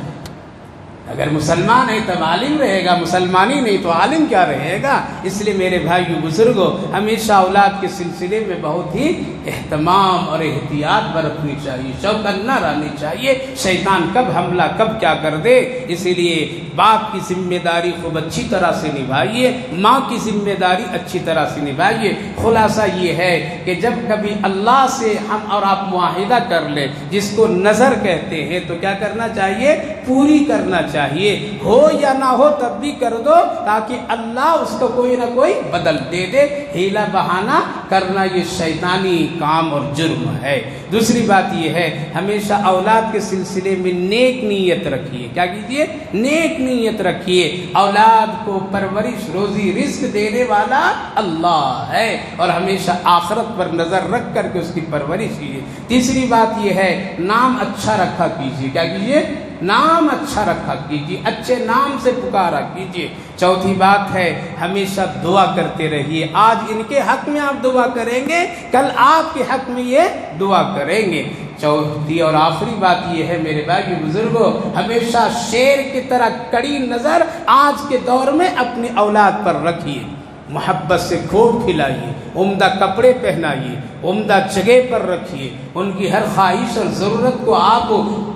اگر مسلمان ہے تب عالم رہے گا، مسلمان ہی نہیں تو عالم کیا رہے گا؟ اس لیے میرے بھائیو بزرگوں، ہمیشہ اولاد کے سلسلے میں بہت ہی اہتمام اور احتیاط برتنی چاہیے، شوقت نہ رہنی چاہیے، شیطان کب حملہ کب کیا کر دے۔ اسی لیے باپ کی ذمہ داری خوب اچھی طرح سے نبھائیے، ماں کی ذمہ داری اچھی طرح سے نبھائیے۔ خلاصہ یہ ہے کہ جب کبھی اللہ سے ہم اور آپ معاہدہ کر لیں، جس کو نظر کہتے ہیں، تو کیا کرنا چاہیے؟ پوری کرنا چاہیے، ہو یا نہ ہو تب بھی کر دو، تاکہ اللہ اس کو کوئی نہ کوئی بدل دے دے۔ ہیلا بہانہ کرنا یہ شیطانی کام اور جرم ہے۔ دوسری بات یہ ہے، ہمیشہ اولاد کے سلسلے میں نیک نیت رکھیے۔ کیا کیجیے؟ نیک نیت رکھیے۔ اولاد کو پرورش، روزی رزق دینے والا اللہ ہے، اور ہمیشہ آخرت پر نظر رکھ کر کے اس کی پرورش کیجیے۔ تیسری بات یہ ہے، نام اچھا رکھا کیجیے۔ کیا کیجیے؟ نام اچھا رکھا کیجیے، اچھے نام سے پکارا کیجیے۔ چوتھی بات ہے، ہمیشہ دعا کرتے رہیے۔ آج ان کے حق میں آپ دعا کریں گے، کل آپ کے حق میں یہ دعا کریں گے۔ چوتھی اور آخری بات یہ ہے میرے بھائی بزرگوں، ہمیشہ شیر کی طرح کڑی نظر آج کے دور میں اپنی اولاد پر رکھیے۔ محبت سے خوب کھلائیے، عمدہ کپڑے پہنائیے، عمدہ جگہ پر رکھیے، ان کی ہر خواہش اور ضرورت کو آپ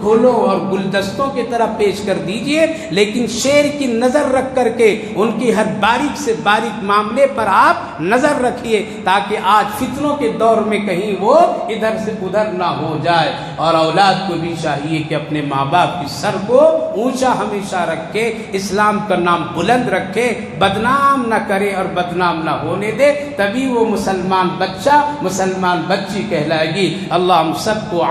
پھولوں اور گلدستوں کی طرح پیش کر دیجئے، لیکن شیر کی نظر رکھ کر کے ان کی ہر باریک سے باریک معاملے پر آپ نظر رکھیے، تاکہ آج فتنوں کے دور میں کہیں وہ ادھر سے ادھر نہ ہو جائے۔ اور اولاد کو بھی چاہیے کہ اپنے ماں باپ کی سر کو اونچا ہمیشہ رکھے، اسلام کا نام بلند رکھے، بدنام نہ کرے اور بدنام نہ ہونے دے، تبھی وہ مسلمان بچہ، مسلمان بچی کہلائے گی۔ اللہ ہم سب کو